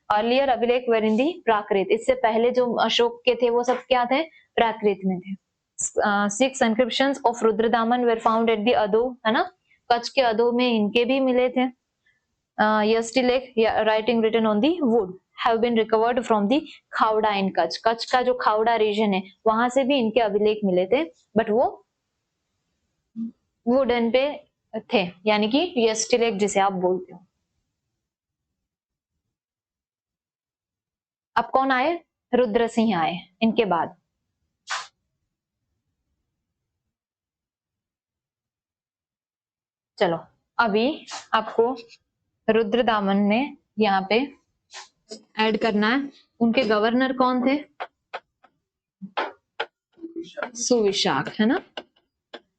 अर्लियर अभिलेख वेर इन दी प्राकृत, इससे पहले जो अशोक के थे वो सब क्या थे, प्राकृत में थे। 6 encryptions of Rudradaman were found at the अदो, है ना, कच्छ के अदो में इनके भी मिले थे। Yastilek writing written on the wood have been recovered from the Khavda in Kutch. Kutch का जो खावड़ा रीजन है वहां से भी इनके अभिलेख मिले थे, बट वो वुडन पे थे, यानी कि यस्टिलेक जिसे आप बोलते हो। अब कौन आए, रुद्र सिंह आए इनके बाद। चलो अभी आपको रुद्रदामन में यहाँ पे ऐड करना है, उनके गवर्नर कौन थे, सुविशाख, है ना।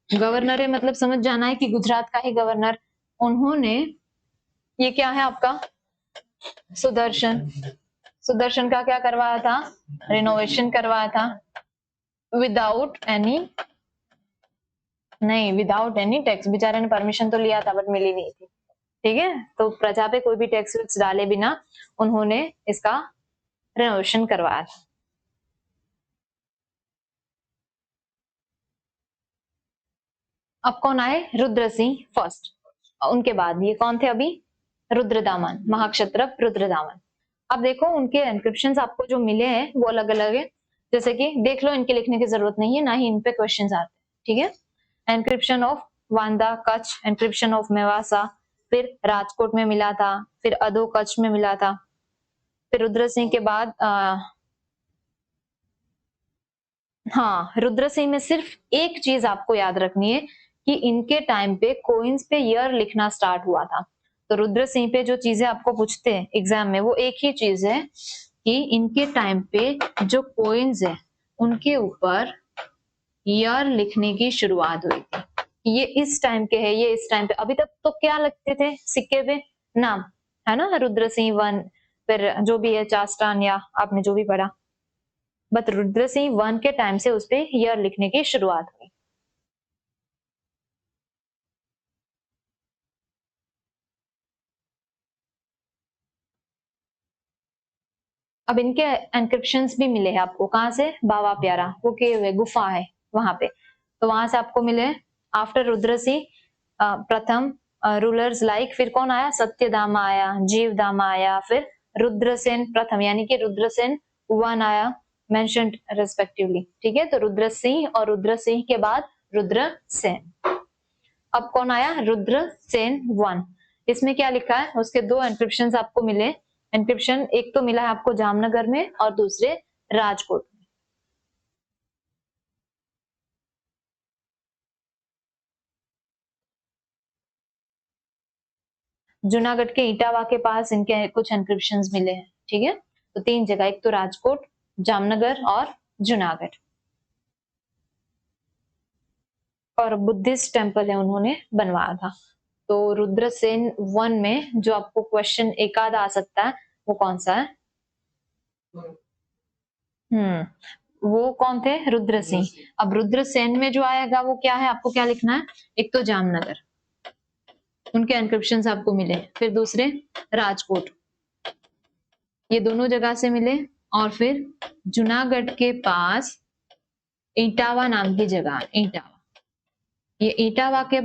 गवर्नर है मतलब समझ जाना है कि गुजरात का ही गवर्नर। उन्होंने, ये क्या है आपका सुदर्शन, सुदर्शन का क्या करवाया था, रिनोवेशन करवाया था विदाउट एनी, नहीं विदाउट एनी टैक्स। बेचारे ने परमिशन तो लिया था बट मिली नहीं थी, ठीक है। तो प्रजा पे कोई भी टैक्स वैक्स डाले बिना उन्होंने इसका रिनोवेशन करवाया था। अब कौन आए, रुद्र सिंह फर्स्ट। उनके बाद ये कौन थे अभी, रुद्रदामन, महाक्षत्रप रुद्रदामन। अब देखो उनके एनक्रिप्शंस आपको जो मिले हैं वो अलग अलग है, जैसे कि देख लो, इनके लिखने की जरूरत नहीं है, ना ही इन पे क्वेश्चंस आते हैं, ठीक है। एनक्रिप्शन ऑफ वांदा कच्छ, एनक्रिप्शन ऑफ मेवासा, फिर राजकोट में मिला था, फिर अदो कच्छ में मिला था, फिर रुद्र सिंह के बाद हाँ, रुद्र सिंह में सिर्फ एक चीज आपको याद रखनी है कि इनके टाइम पे कोइंस पे ईयर लिखना स्टार्ट हुआ था। तो रुद्र सिंह पे जो चीजें आपको पूछते हैं एग्जाम में वो एक ही चीज है कि इनके टाइम पे जो कोइंस है उनके ऊपर ईयर लिखने की शुरुआत हुई थी। ये इस टाइम के है, ये इस टाइम पे। अभी तक तो क्या लिखते थे सिक्के पे, नाम, है ना, रुद्र सिंह वन, फिर जो भी है चास्टान या आपने जो भी पढ़ा, बट रुद्र सिंह वन के टाइम से उस पे ईयर लिखने की शुरुआत हुई। अब इनके एनक्रिप्शंस भी मिले हैं आपको, कहां से, बावा प्यारा, वो केव है, गुफा है वहां पे, तो वहां से आपको मिले। आफ्टर रुद्र सिंह प्रथम रूलर्स लाइक, फिर कौन आया, सत्यदामा आया, जीवदामा आया, फिर रुद्रसेन प्रथम यानी कि रुद्रसेन वन आया, मेंशन्ड रेस्पेक्टिवली, ठीक है। तो रुद्र सिंह और रुद्र सिंह के बाद रुद्रसेन। अब कौन आया, रुद्रसेन वन। इसमें क्या लिखा है, उसके 2 एनक्रिप्शंस आपको मिले। एनक्रिप्शन एक तो मिला है आपको जामनगर में और दूसरे राजकोट में। जूनागढ़ के इटावा के पास इनके कुछ एनक्रिप्शंस मिले हैं। ठीक है, तो 3 जगह, एक तो राजकोट, जामनगर और जूनागढ़। और बुद्धिस्ट टेम्पल है उन्होंने बनवाया था। तो रुद्रसेन 1 में जो आपको क्वेश्चन एक आध आ सकता है वो कौन सा है? वो कौन थे? रुद्र सिंह। अब रुद्रसेन में जो आएगा वो क्या है, आपको क्या लिखना है? एक तो जामनगर, उनके एनक्रिप्शंस आपको मिले, फिर दूसरे राजकोट, ये दोनों जगह से मिले, और फिर जूनागढ़ के पास इटावा नाम की जगह, इटावा, ये इटावा के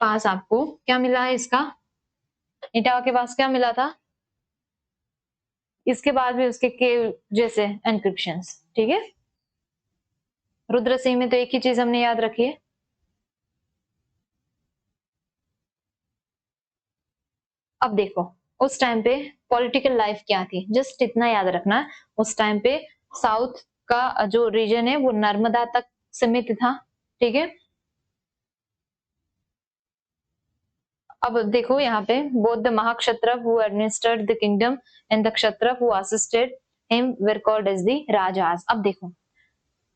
पास आपको क्या मिला है? इसका इटावा के पास क्या मिला था? इसके बाद भी उसके केव जैसे एनक्रिप्शंस। ठीक है, रुद्र सिंह में तो एक ही चीज हमने याद रखी है। अब देखो उस टाइम पे पॉलिटिकल लाइफ क्या थी, जस्ट इतना याद रखना। उस टाइम पे साउथ का जो रीजन है वो नर्मदा तक सीमित था। ठीक है, अब देखो यहाँ पे both the Mahakshatrapa who administered the kingdom and the Kshatrapa who assisted him were called as the Rajas. अब देखो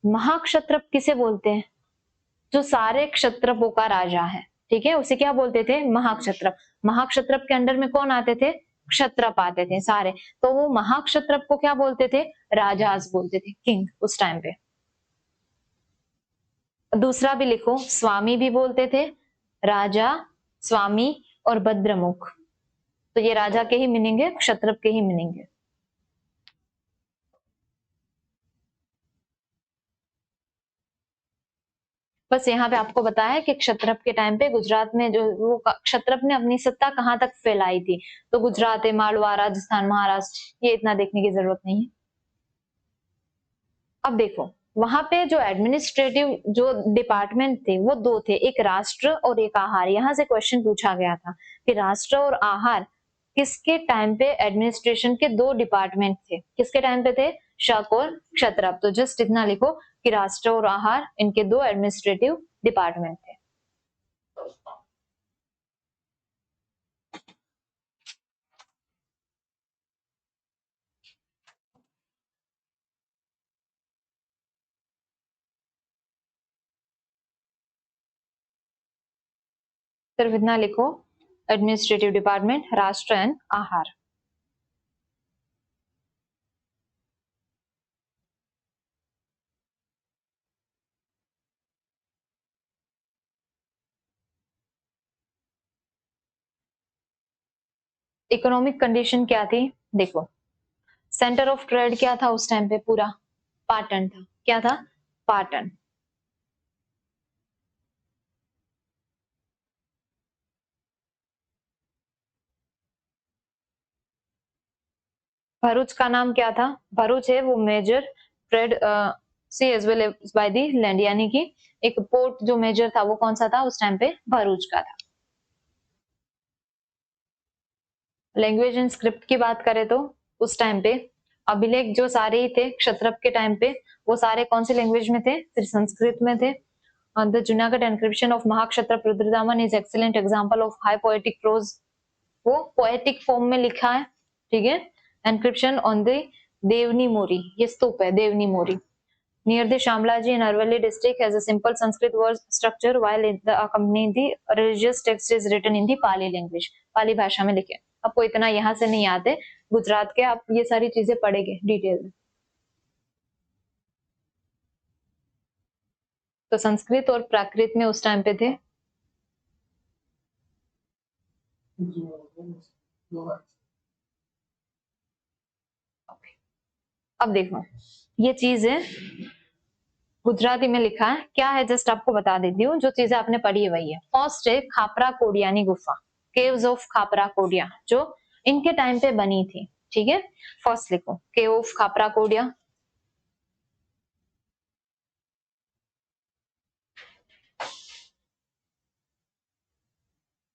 महाक्षत्रप किसे बोलते हैं? जो सारे क्षत्रपों का राजा है। ठीक है, उसे क्या बोलते थे? महाक्षत्रप। महाक्षत्रप के अंडर में कौन आते थे? क्षत्रप आते थे सारे। तो वो महाक्षत्रप को क्या बोलते थे? राजास बोलते थे, किंग उस टाइम पे। दूसरा भी लिखो, स्वामी भी बोलते थे, राजा, स्वामी और भद्रमुख। तो ये राजा के ही मीनिंग है, क्षत्रप के ही मीनिंग है। बस यहाँ पे आपको बताया कि क्षत्रप के टाइम पे गुजरात में जो वो क्षत्रप ने अपनी सत्ता कहाँ तक फैलाई थी। तो गुजरात है, मालवा, राजस्थान, महाराष्ट्र, ये इतना देखने की जरूरत नहीं है। अब देखो वहां पे जो एडमिनिस्ट्रेटिव जो डिपार्टमेंट थे वो दो थे, एक राष्ट्र और एक आहार। यहाँ से क्वेश्चन पूछा गया था कि राष्ट्र और आहार किसके टाइम पे एडमिनिस्ट्रेशन के दो डिपार्टमेंट थे, किसके टाइम पे थे? शक और क्षत्रप। तो जस्ट इतना लिखो कि राष्ट्र और आहार इनके दो एडमिनिस्ट्रेटिव डिपार्टमेंट थे। सिर्फ इतना लिखो, एडमिनिस्ट्रेटिव डिपार्टमेंट, राष्ट्र एंड आहार। इकोनॉमिक कंडीशन क्या थी? देखो सेंटर ऑफ ट्रेड क्या था उस टाइम पे? पूरा पाटन था। क्या था? पाटन। भरूच का नाम क्या था? भरूच है वो major trade sea as well by the land, यानी कि एक पोर्ट जो मेजर था वो कौन सा था उस टाइम पे? भरूच का था। लैंग्वेज एंड स्क्रिप्ट की बात करें तो उस टाइम पे अभिलेख जो सारे ही थे क्षत्रप के टाइम पे, वो सारे कौन से लैंग्वेज में थे? फिर संस्कृत में थे। The Junagadh inscription of Mahakshatrapa Rudradaman is excellent example of high poetic prose, वो पोएटिक फॉर्म में लिखा है। ठीक है, inscription on the Devni Mori, ये स्तूप है देवनी मोरी near the Shamlaji in Arvalli district has a simple Sanskrit word structure while the accompanying the religious text is written in the Pali language, पाली भाषा में लिखे। आपको इतना यहाँ से नहीं याद है, गुजरात के आप ये सारी चीजें पढ़ेंगे डिटेल में। तो संस्कृत और प्राकृत में उस टाइम पे थे। अब देखो ये चीज है गुजराती में लिखा है, क्या है जस्ट आपको बता देती हूँ, जो चीजें आपने पढ़ी है वही है। फर्स्ट है खापरा कोडियानी गुफा, केव्स ऑफ खापरा कोडिया, जो इनके टाइम पे बनी थी। ठीक है, फर्स्ट लिखो केव ऑफ खापरा कोडिया।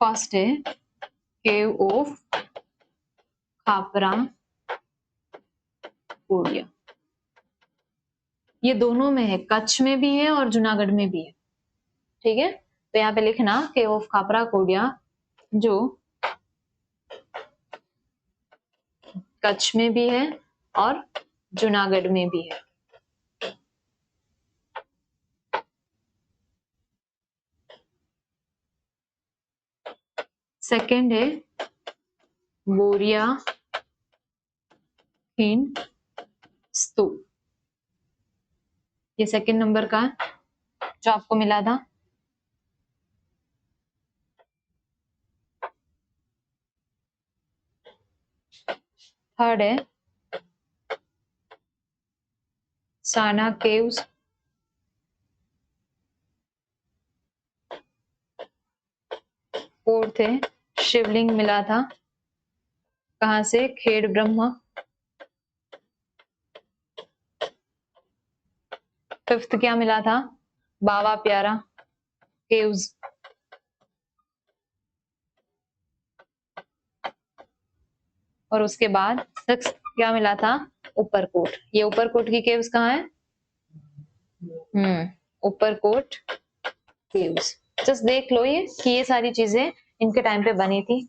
फर्स्ट है केव ऑफ खापरा कोडिया, ये दोनों में है, कच्छ में भी है और जूनागढ़ में भी है। ठीक है, तो यहाँ पे लिखना केव ऑफ खापरा कोडिया जो कच्छ में भी है और जूनागढ़ में भी है। सेकंड है बोरिया खिंड स्तूप। ये सेकंड नंबर का है जो आपको मिला था। थर्ड है साना केव्स। फोर्थ है शिवलिंग मिला था कहां से, खेड़ ब्रह्मा। फिफ्थ क्या मिला था, बावा प्यारा केव्स। और उसके बाद सिक्स्थ क्या मिला था, ऊपरकोट। ये ऊपरकोट की केव्स कहाँ है, ऊपरकोट केव्स। जस्ट देख लो ये कि ये सारी चीजें इनके टाइम पे बनी थी।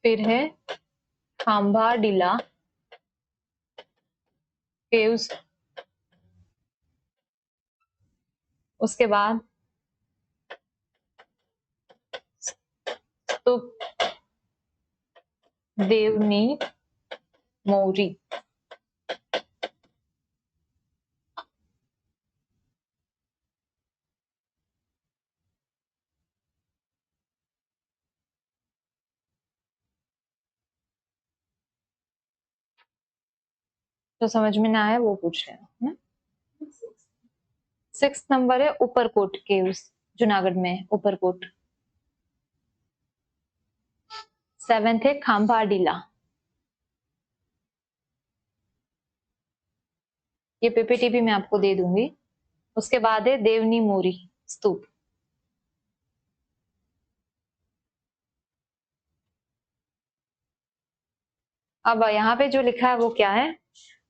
फिर है खांबा डीला केव्स। उसके बाद तो देवनी मोरी। तो समझ में ना आया वो पूछ लेना। सिक्स नंबर है ऊपरकोट केव्स, जूनागढ़ में ऊपरकोट। सेवेंथ है खांबा डीला। ये पीपीटी भी मैं आपको दे दूंगी। उसके बाद है देवनी मोरी स्तूप। अब यहाँ पे जो लिखा है वो क्या है,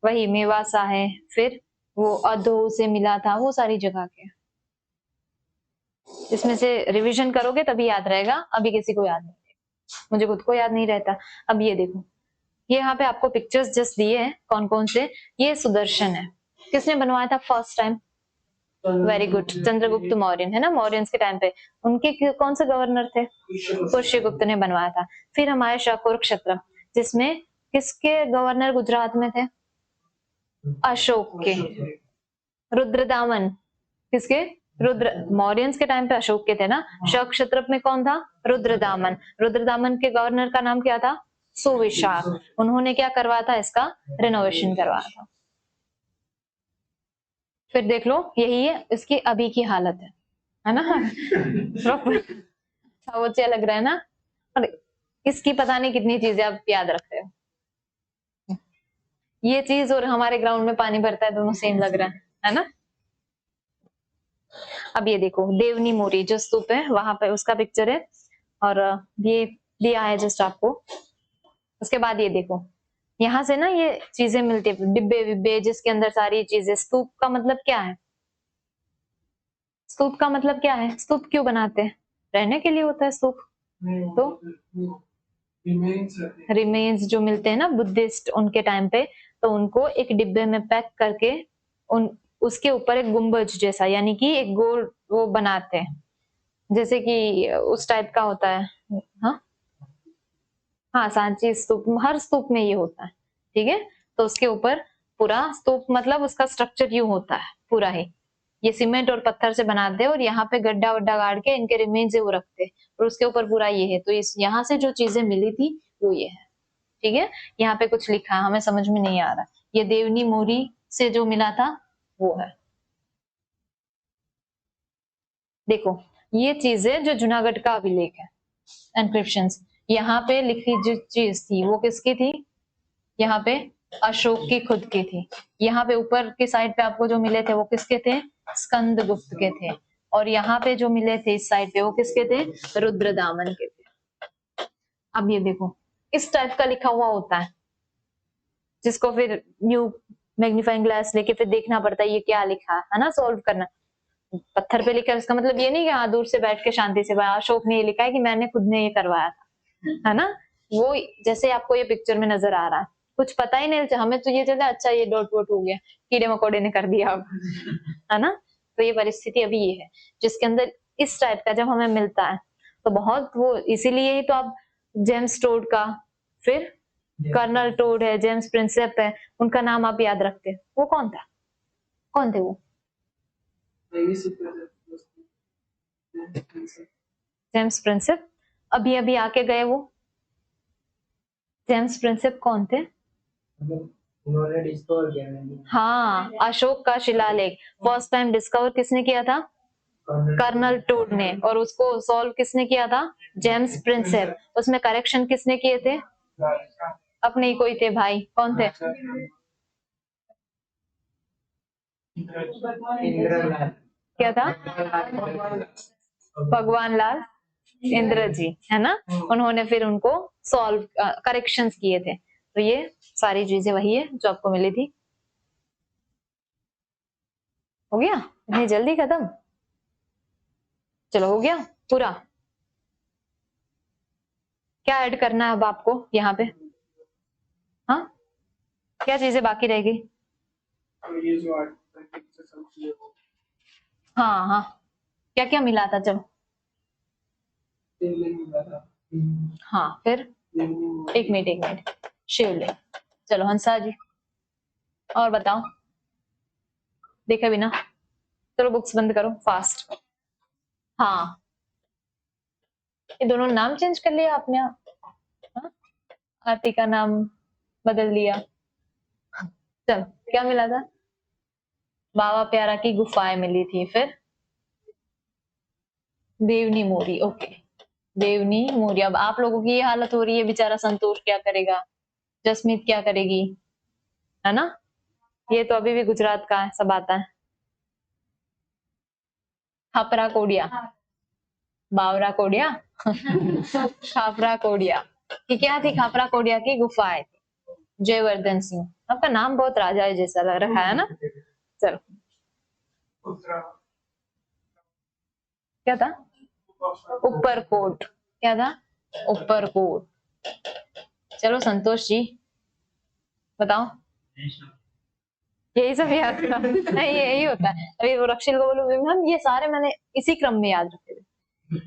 वही मेवासा है, फिर वो अधो से मिला था, वो सारी जगह के। इसमें से रिवीजन करोगे तभी याद रहेगा, अभी किसी को याद नहीं, मुझे खुद को याद नहीं रहता। अब ये देखो, ये यहाँ पे आपको पिक्चर्स जस्ट दिए हैं कौन कौन से। ये सुदर्शन है, किसने बनवाया था first time, very good, Chandragupta Maurya, है ना, मौर्यंस के टाइम पे। उनके कौन से गवर्नर थे, पुष्यगुप्त ने बनवाया था। फिर हमारे कुरुक्षेत्र, जिसमें किसके गवर्नर गुजरात में थे, अशोक के। रुद्रदामन किसके, रुद्र, मौर्यंस के टाइम पे अशोक के थे ना। शक क्षत्रप में कौन था, रुद्रदामन। रुद्रदामन के गवर्नर का नाम क्या था, सुविशाख। उन्होंने क्या करवाया था, इसका रिनोवेशन करवाया था। फिर देख लो, यही है इसकी अभी की हालत है ना अच्छा लग रहा है ना। और इसकी पता नहीं कितनी चीजें आप याद रखते हो। ये चीज और हमारे ग्राउंड में पानी भरता है, दोनों सेम लग रहा है ना। अब ये देखो, देवनी मोरी जो स्तूप है वहां पे उसका पिक्चर है, और ये दिया है जस्ट आपको। उसके बाद ये देखो, यहाँ से ना ये चीजें मिलती है, डिब्बे विब्बे जिसके अंदर सारी चीजें। स्तूप का मतलब क्या है, स्तूप का मतलब क्या है, स्तूप क्यों बनाते हैं, रहने के लिए होता है स्तूप। तो रिमेन्स जो मिलते हैं ना बुद्धिस्ट उनके टाइम पे, तो उनको एक डिब्बे में पैक करके उन उसके ऊपर एक गुंबज जैसा, यानी कि एक गोल वो बनाते हैं, जैसे कि उस टाइप का होता है। हाँ हाँ, सांची स्तूप, हर स्तूप में ये होता है, ठीक है। तो उसके ऊपर पूरा स्तूप, मतलब उसका स्ट्रक्चर यूं होता है पूरा ही, ये सीमेंट और पत्थर से बनाते हैं, और यहाँ पे गड्ढा वड्ढा गाड़ के इनके रिमेन्स है वो रखते हैं, और उसके ऊपर पूरा ये है। तो इस यहाँ से जो चीजें मिली थी वो ये है, ठीक है। यहाँ पे कुछ लिखा है, हमें समझ में नहीं आ रहा। ये देवनी मोरी से जो मिला था वो है। देखो, ये चीजें जो जूनागढ़ का अभिलेख है, एनक्रिप्शन, यहाँ पे लिखी जो चीज थी वो किसकी थी, यहाँ पे अशोक की खुद की थी। यहाँ पे ऊपर की साइड पे आपको जो मिले थे वो किसके थे, स्कंद गुप्त के थे। और यहाँ पे जो मिले थे इस साइड पे वो किसके थे, रुद्रदामन के थे। अब ये देखो, इस टाइप का लिखा हुआ होता है, जिसको फिर न्यू मैग्नीफाइंग ग्लास लेके फिर देखना पड़ता है ये क्या लिखा है ना, सॉल्व करना। पत्थर पे लिखा है इसका मतलब ये नहीं कि हाँ दूर से बैठ के शांति से अशोक ने ये लिखा है कि मैंने खुद ने ये करवाया था, है ना। वो जैसे आपको ये पिक्चर में नजर आ रहा है, कुछ पता ही नहीं, हमें तो ये चलता अच्छा ये डॉट वोट हो गया, कीड़े मकोड़े ने कर दिया अब, है ना। तो ये परिस्थिति अभी ये है जिसके अंदर इस टाइप का जब हमें मिलता है तो बहुत वो, इसीलिए ही तो आप जेम्स टोड का, फिर कर्नल टोड है, जेम्स प्रिंसेप है, उनका नाम आप याद रखते हैं। वो कौन था, कौन थे वो? जेम्स प्रिंसेप अभी अभी आके गए वो। जेम्स प्रिंसेप कौन थे? उन्होंने डिस्कवर किया। हाँ, अशोक का शिलालेख फर्स्ट टाइम डिस्कवर किसने किया था? कर्नल टोड ने। और उसको सॉल्व किसने किया था? James Prinsep. उसमें करेक्शन किसने किए थे? अपने ही कोई थे भाई, कौन थे? क्या था? भगवान लाल इंद्र जी, है ना। उन्होंने फिर उनको सॉल्व करेक्शंस किए थे। तो ये सारी चीजें वही है जो आपको मिली थी। हो गया इतनी जल्दी खत्म? चलो हो गया पूरा। क्या ऐड करना है अब आपको यहाँ पे? हाँ, क्या चीजें बाकी रह गई? हाँ हाँ, क्या क्या मिला था? चलो हाँ, फिर एक मिनट शिवलिंग। चलो हंसा जी, और बताओ, देखा भी ना। चलो बुक्स बंद करो फास्ट। हाँ, ये दोनों नाम चेंज कर लिया आपने? हाँ? आरती का नाम बदल दिया। चलो क्या मिला था? बाबा प्यारा की गुफाएं मिली थी, फिर देवनी मोरी। ओके, देवनी मोरी। अब आप लोगों की ये हालत हो रही है, बेचारा संतोष क्या करेगा, जसमीत क्या करेगी, है ना। ये तो अभी भी गुजरात का है, सब आता है। खापरा कोडिया, बावरा कोडिया खापरा कोडिया की क्या थी? खापरा कोडिया की गुफाएं थी। जयवर्धन सिंह, आपका नाम बहुत राजा जैसा लग रखा है ना। चलो क्या था? ऊपरकोट। क्या था? ऊपरकोट। चलो संतोष जी बताओ। यही सब याद था? नहीं यही होता है। अभी वो रक्षिल को बोलो मैम ये सारे मैंने इसी क्रम में याद रखे थे।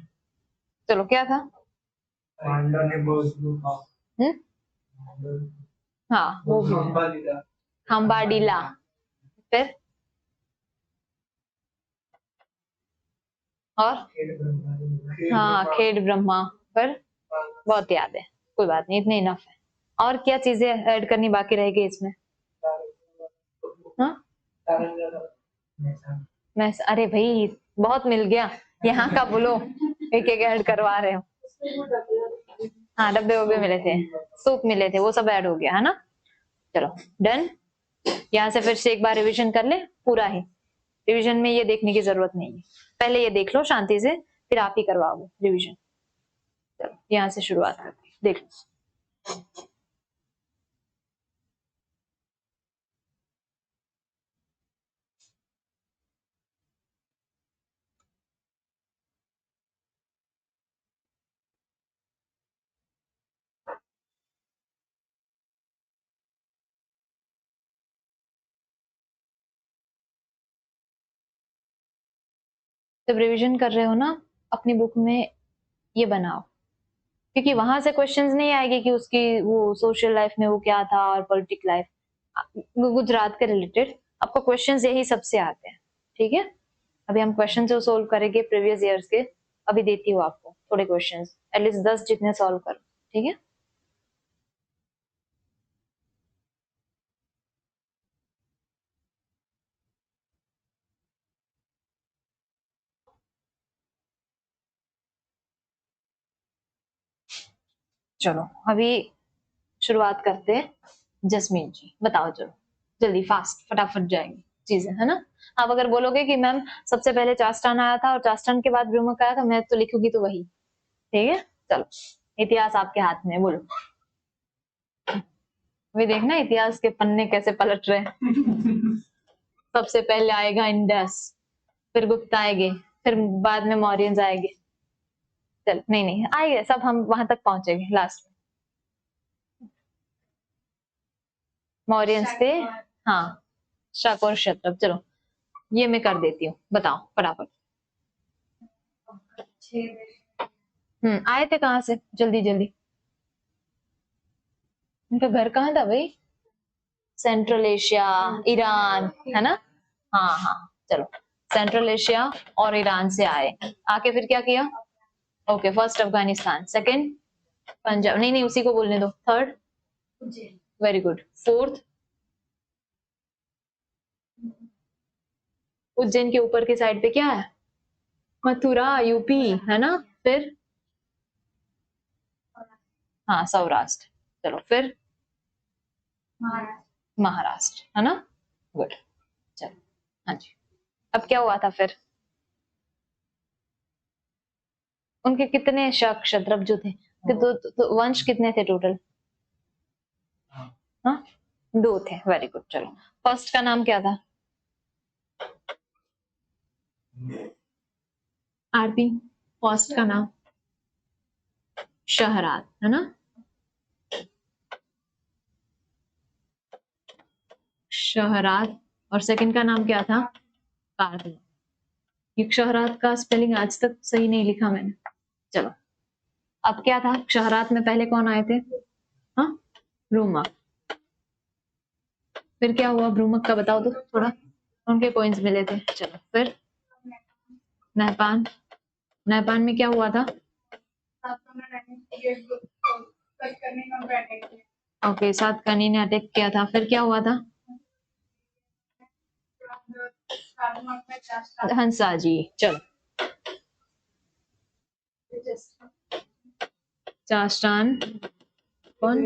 चलो क्या था? हाँ वो भी हम्बाडीला। फिर और हाँ खेड ब्रह्मा। फिर बहुत याद है, कोई बात नहीं, इतने इनफ है। और क्या चीजें ऐड करनी बाकी रहेगी इसमें? हाँ मैं, अरे भाई बहुत मिल गया, यहाँ का बोलो, एक एक ऐड करवा रहे हो। हाँ डब्बे वब्बे मिले थे, सूप मिले थे, वो सब ऐड हो गया है ना। चलो डन। यहाँ से फिर से एक बार रिवीजन कर ले पूरा ही। रिवीजन में ये देखने की जरूरत नहीं है, पहले ये देख लो शांति से, फिर आप ही करवाओगे रिवीजन। चलो यहाँ से शुरुआत करते हैं, देख लो। जब रिवीजन कर रहे हो ना, अपनी बुक में ये बनाओ, क्योंकि वहां से क्वेश्चंस नहीं आएंगे कि उसकी वो सोशल लाइफ में वो क्या था और पॉलिटिक लाइफ, गुजरात के रिलेटेड आपको क्वेश्चंस यही सबसे आते हैं। ठीक है, अभी हम क्वेश्चन जो सोल्व करेंगे प्रीवियस ईयर्स के, अभी देती हूँ आपको थोड़े क्वेश्चंस, एटलीस्ट 10 जितने सॉल्व करो। ठीक है, चलो अभी शुरुआत करते हैं। जसमीत जी बताओ, चलो जल्दी फास्ट फटाफट जाएंगी चीजें, है ना। आप अगर बोलोगे कि मैम सबसे पहले चास्टान आया था और चास्टान के बाद ब्रह्मक आया था, मैं तो लिखूंगी तो वही। ठीक है, चलो इतिहास आपके हाथ में, बोलो। अभी देखना इतिहास के पन्ने कैसे पलट रहे हैं। सबसे पहले आएगा इंडस, फिर गुप्त आएंगे, फिर बाद में मौर्यंस आएंगे। चल नहीं नहीं आएंगे सब, हम वहां तक पहुंचेंगे लास्ट में। मौर्यंस थे, हाँ शक और क्षत्रप। चलो ये मैं कर देती हूँ, बताओ फटाफट। आए थे कहाँ से, जल्दी जल्दी। उनका घर कहाँ था भाई? सेंट्रल एशिया, ईरान, है ना? हाँ हाँ चलो, सेंट्रल एशिया और ईरान से आए, आके फिर क्या किया? Okay, first Afghanistan, second Punjab, नहीं नहीं उसी को बोलने दो, third very good, fourth Ujjain के ऊपर के साइड पे क्या है? मथुरा, यूपी, है ना? फिर हाँ सौराष्ट्र, चलो फिर महाराष्ट्र, है ना? गुड, चलो हाँ जी। अब क्या हुआ था फिर? उनके कितने शक क्षत्रप जो थे, तो वंश कितने थे टोटल? हाँ 2 थे, वेरी गुड। चलो फर्स्ट का नाम क्या था? आरपी, फर्स्ट का नाम शहराद, है ना? शहराद। और सेकंड का नाम क्या था? कार्तिक। ये शहराद का स्पेलिंग आज तक सही नहीं लिखा मैंने। चलो अब क्या था, शहराद में पहले कौन आए थे? हाँ ब्रूमक। फिर क्या हुआ ब्रूमक का, बताओ तो थोड़ा। उनके कॉइन्स मिले थे, चलो फिर नहपान। नहपान में क्या हुआ था? ओके, सातकर्णी ने अटैक किया था, फिर क्या हुआ था? हंसा जी, चलो चाष्टान कौन?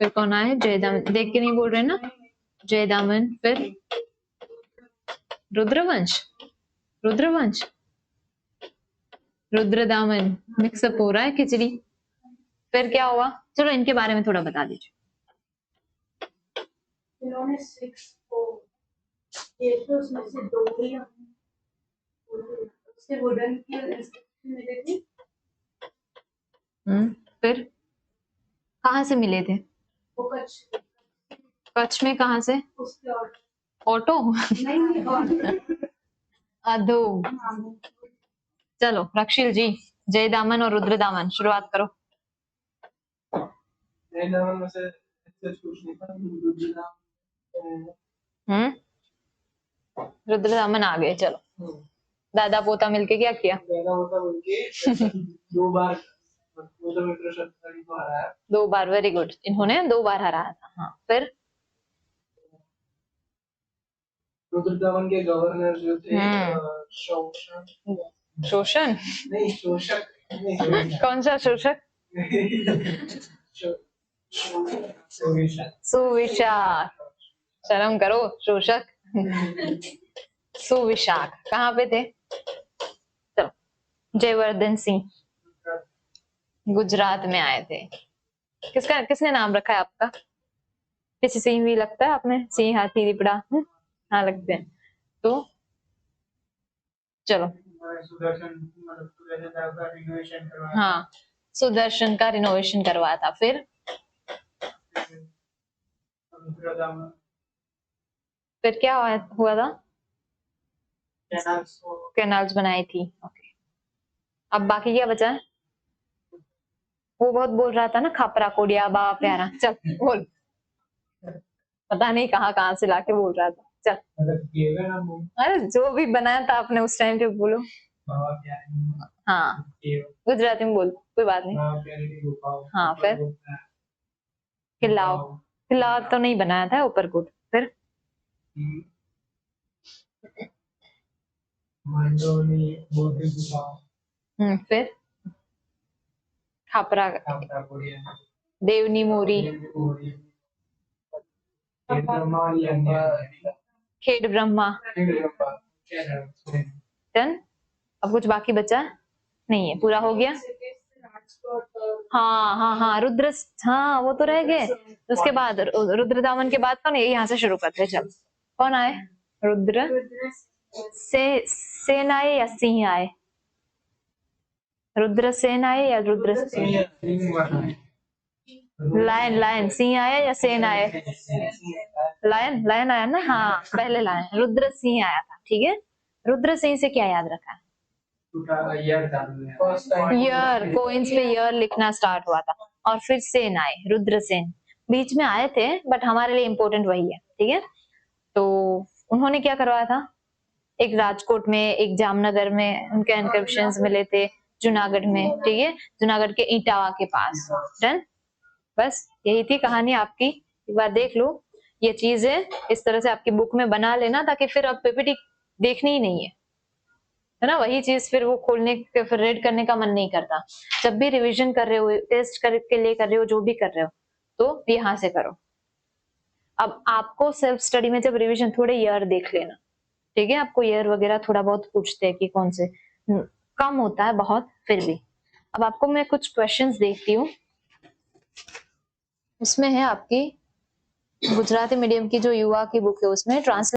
फिर कौन आए? जयदामन, देख के नहीं बोल रहे ना? जयदामन, फिर रुद्रवंश, रुद्रवंश, रुद्रदामन, मिक्सअप हो रहा है खिचड़ी। फिर क्या हुआ? चलो इनके बारे में थोड़ा बता दीजिए। इन्होंने 6 को ये तो उसमें से 2 ही उसके वुडन की इंस्क्रिप्शन मिले थे। फिर कहाँ से मिले थे? वो कच्छ में कहाँ से? उसके ऑटो नहीं अधो। चलो रक्षिल जी, जयदामन और रुद्रदामन शुरुआत करो। जयदामन में से कुछ नहीं था, रुद्रदामन आ गए, चलो दादा पोता मिलके क्या किया? दादा पोता मिलके 2 बार 2 बार, वेरी गुड, इन्होंने 2 बार हराया था। हाँ फिर रुद्रदामन के गवर्नर जो थे शोषण नहीं शोषक कौन सा शोषक? सुविशाख, शर्म करो शोषक। सुविशाख कहाँ पे थे? चलो जयवर्धन सिंह गुजरात में आए थे। किसने नाम रखा है आपका? किसी सिंह भी लगता है आपने? सिंह, हाथी, दिपड़ा? हाँ लगते हैं। तो चलो हाँ सुदर्शन का रिनोवेशन करवाया था। फिर क्या हुआ था? कैनाल्स बनाई थी। ओके, अब बाकी क्या बचा है? वो बहुत बोल रहा था ना, खापरा कोडिया बा प्यारा, चल बोल। पता नहीं कहाँ से लाके बोल रहा था, चल। अरे जो भी बनाया था आपने उस टाइम पे बोलो। हाँ गुजराती में बोल, कोई बात नहीं। हाँ फिर किला तो नहीं बनाया था ऊपरकोट। फिर फिर खापरा, देवनी मोरी, खेड ब्रह्मा। डन। अब कुछ बाकी बचा नहीं है, पूरा हो गया। हाँ हाँ हाँ रुद्र, हाँ वो तो रह गए। उसके बाद रुद्रदामन के बाद कौन है? यहाँ से शुरू करते हैं, चल। कौन आए? रुद्र सेन आए या सिंह आए? रुद्रसेन आए या रुद्रसेन? लायन, लायन सिंह आया या सेन आया? लायन, लायन आया ना, हाँ पहले लायन, रुद्र सिंह आया था, ठीक है। रुद्र सिंह से क्या याद रखा है? ईयर, कोइंस पे ईयर लिखना स्टार्ट हुआ था, और फिर सेन आए, रुद्रसेन बीच में आए थे, बट हमारे लिए इम्पोर्टेंट वही है, ठीक है। तो उन्होंने क्या करवाया था? एक राजकोट में, एक जामनगर में उनके इनक्रिप्शंस मिले थे, जूनागढ़ में, ठीक है, जूनागढ़ के इटावा के पास। डन, बस यही थी कहानी आपकी। एक बार देख लो, ये चीज है, इस तरह से आपकी बुक में बना लेना, ताकि फिर अब पीपीटी देखनी ही नहीं है ना, वही चीज फिर वो खोलने के, फिर रीड करने का मन नहीं करता। जब भी रिवीजन कर रहे हो, टेस्ट करके लिए कर रहे हो, जो भी कर रहे हो, तो यहाँ से करो। अब आपको सेल्फ स्टडी में जब रिवीजन, थोड़े ईयर देख लेना, ठीक है। आपको ईयर वगैरह थोड़ा बहुत पूछते हैं कि कौन से, कम होता है बहुत, फिर भी। अब आपको मैं कुछ क्वेश्चंस देखती हूँ, उसमें है आपकी गुजराती मीडियम की जो युवा की बुक है, उसमें ट्रांसलेट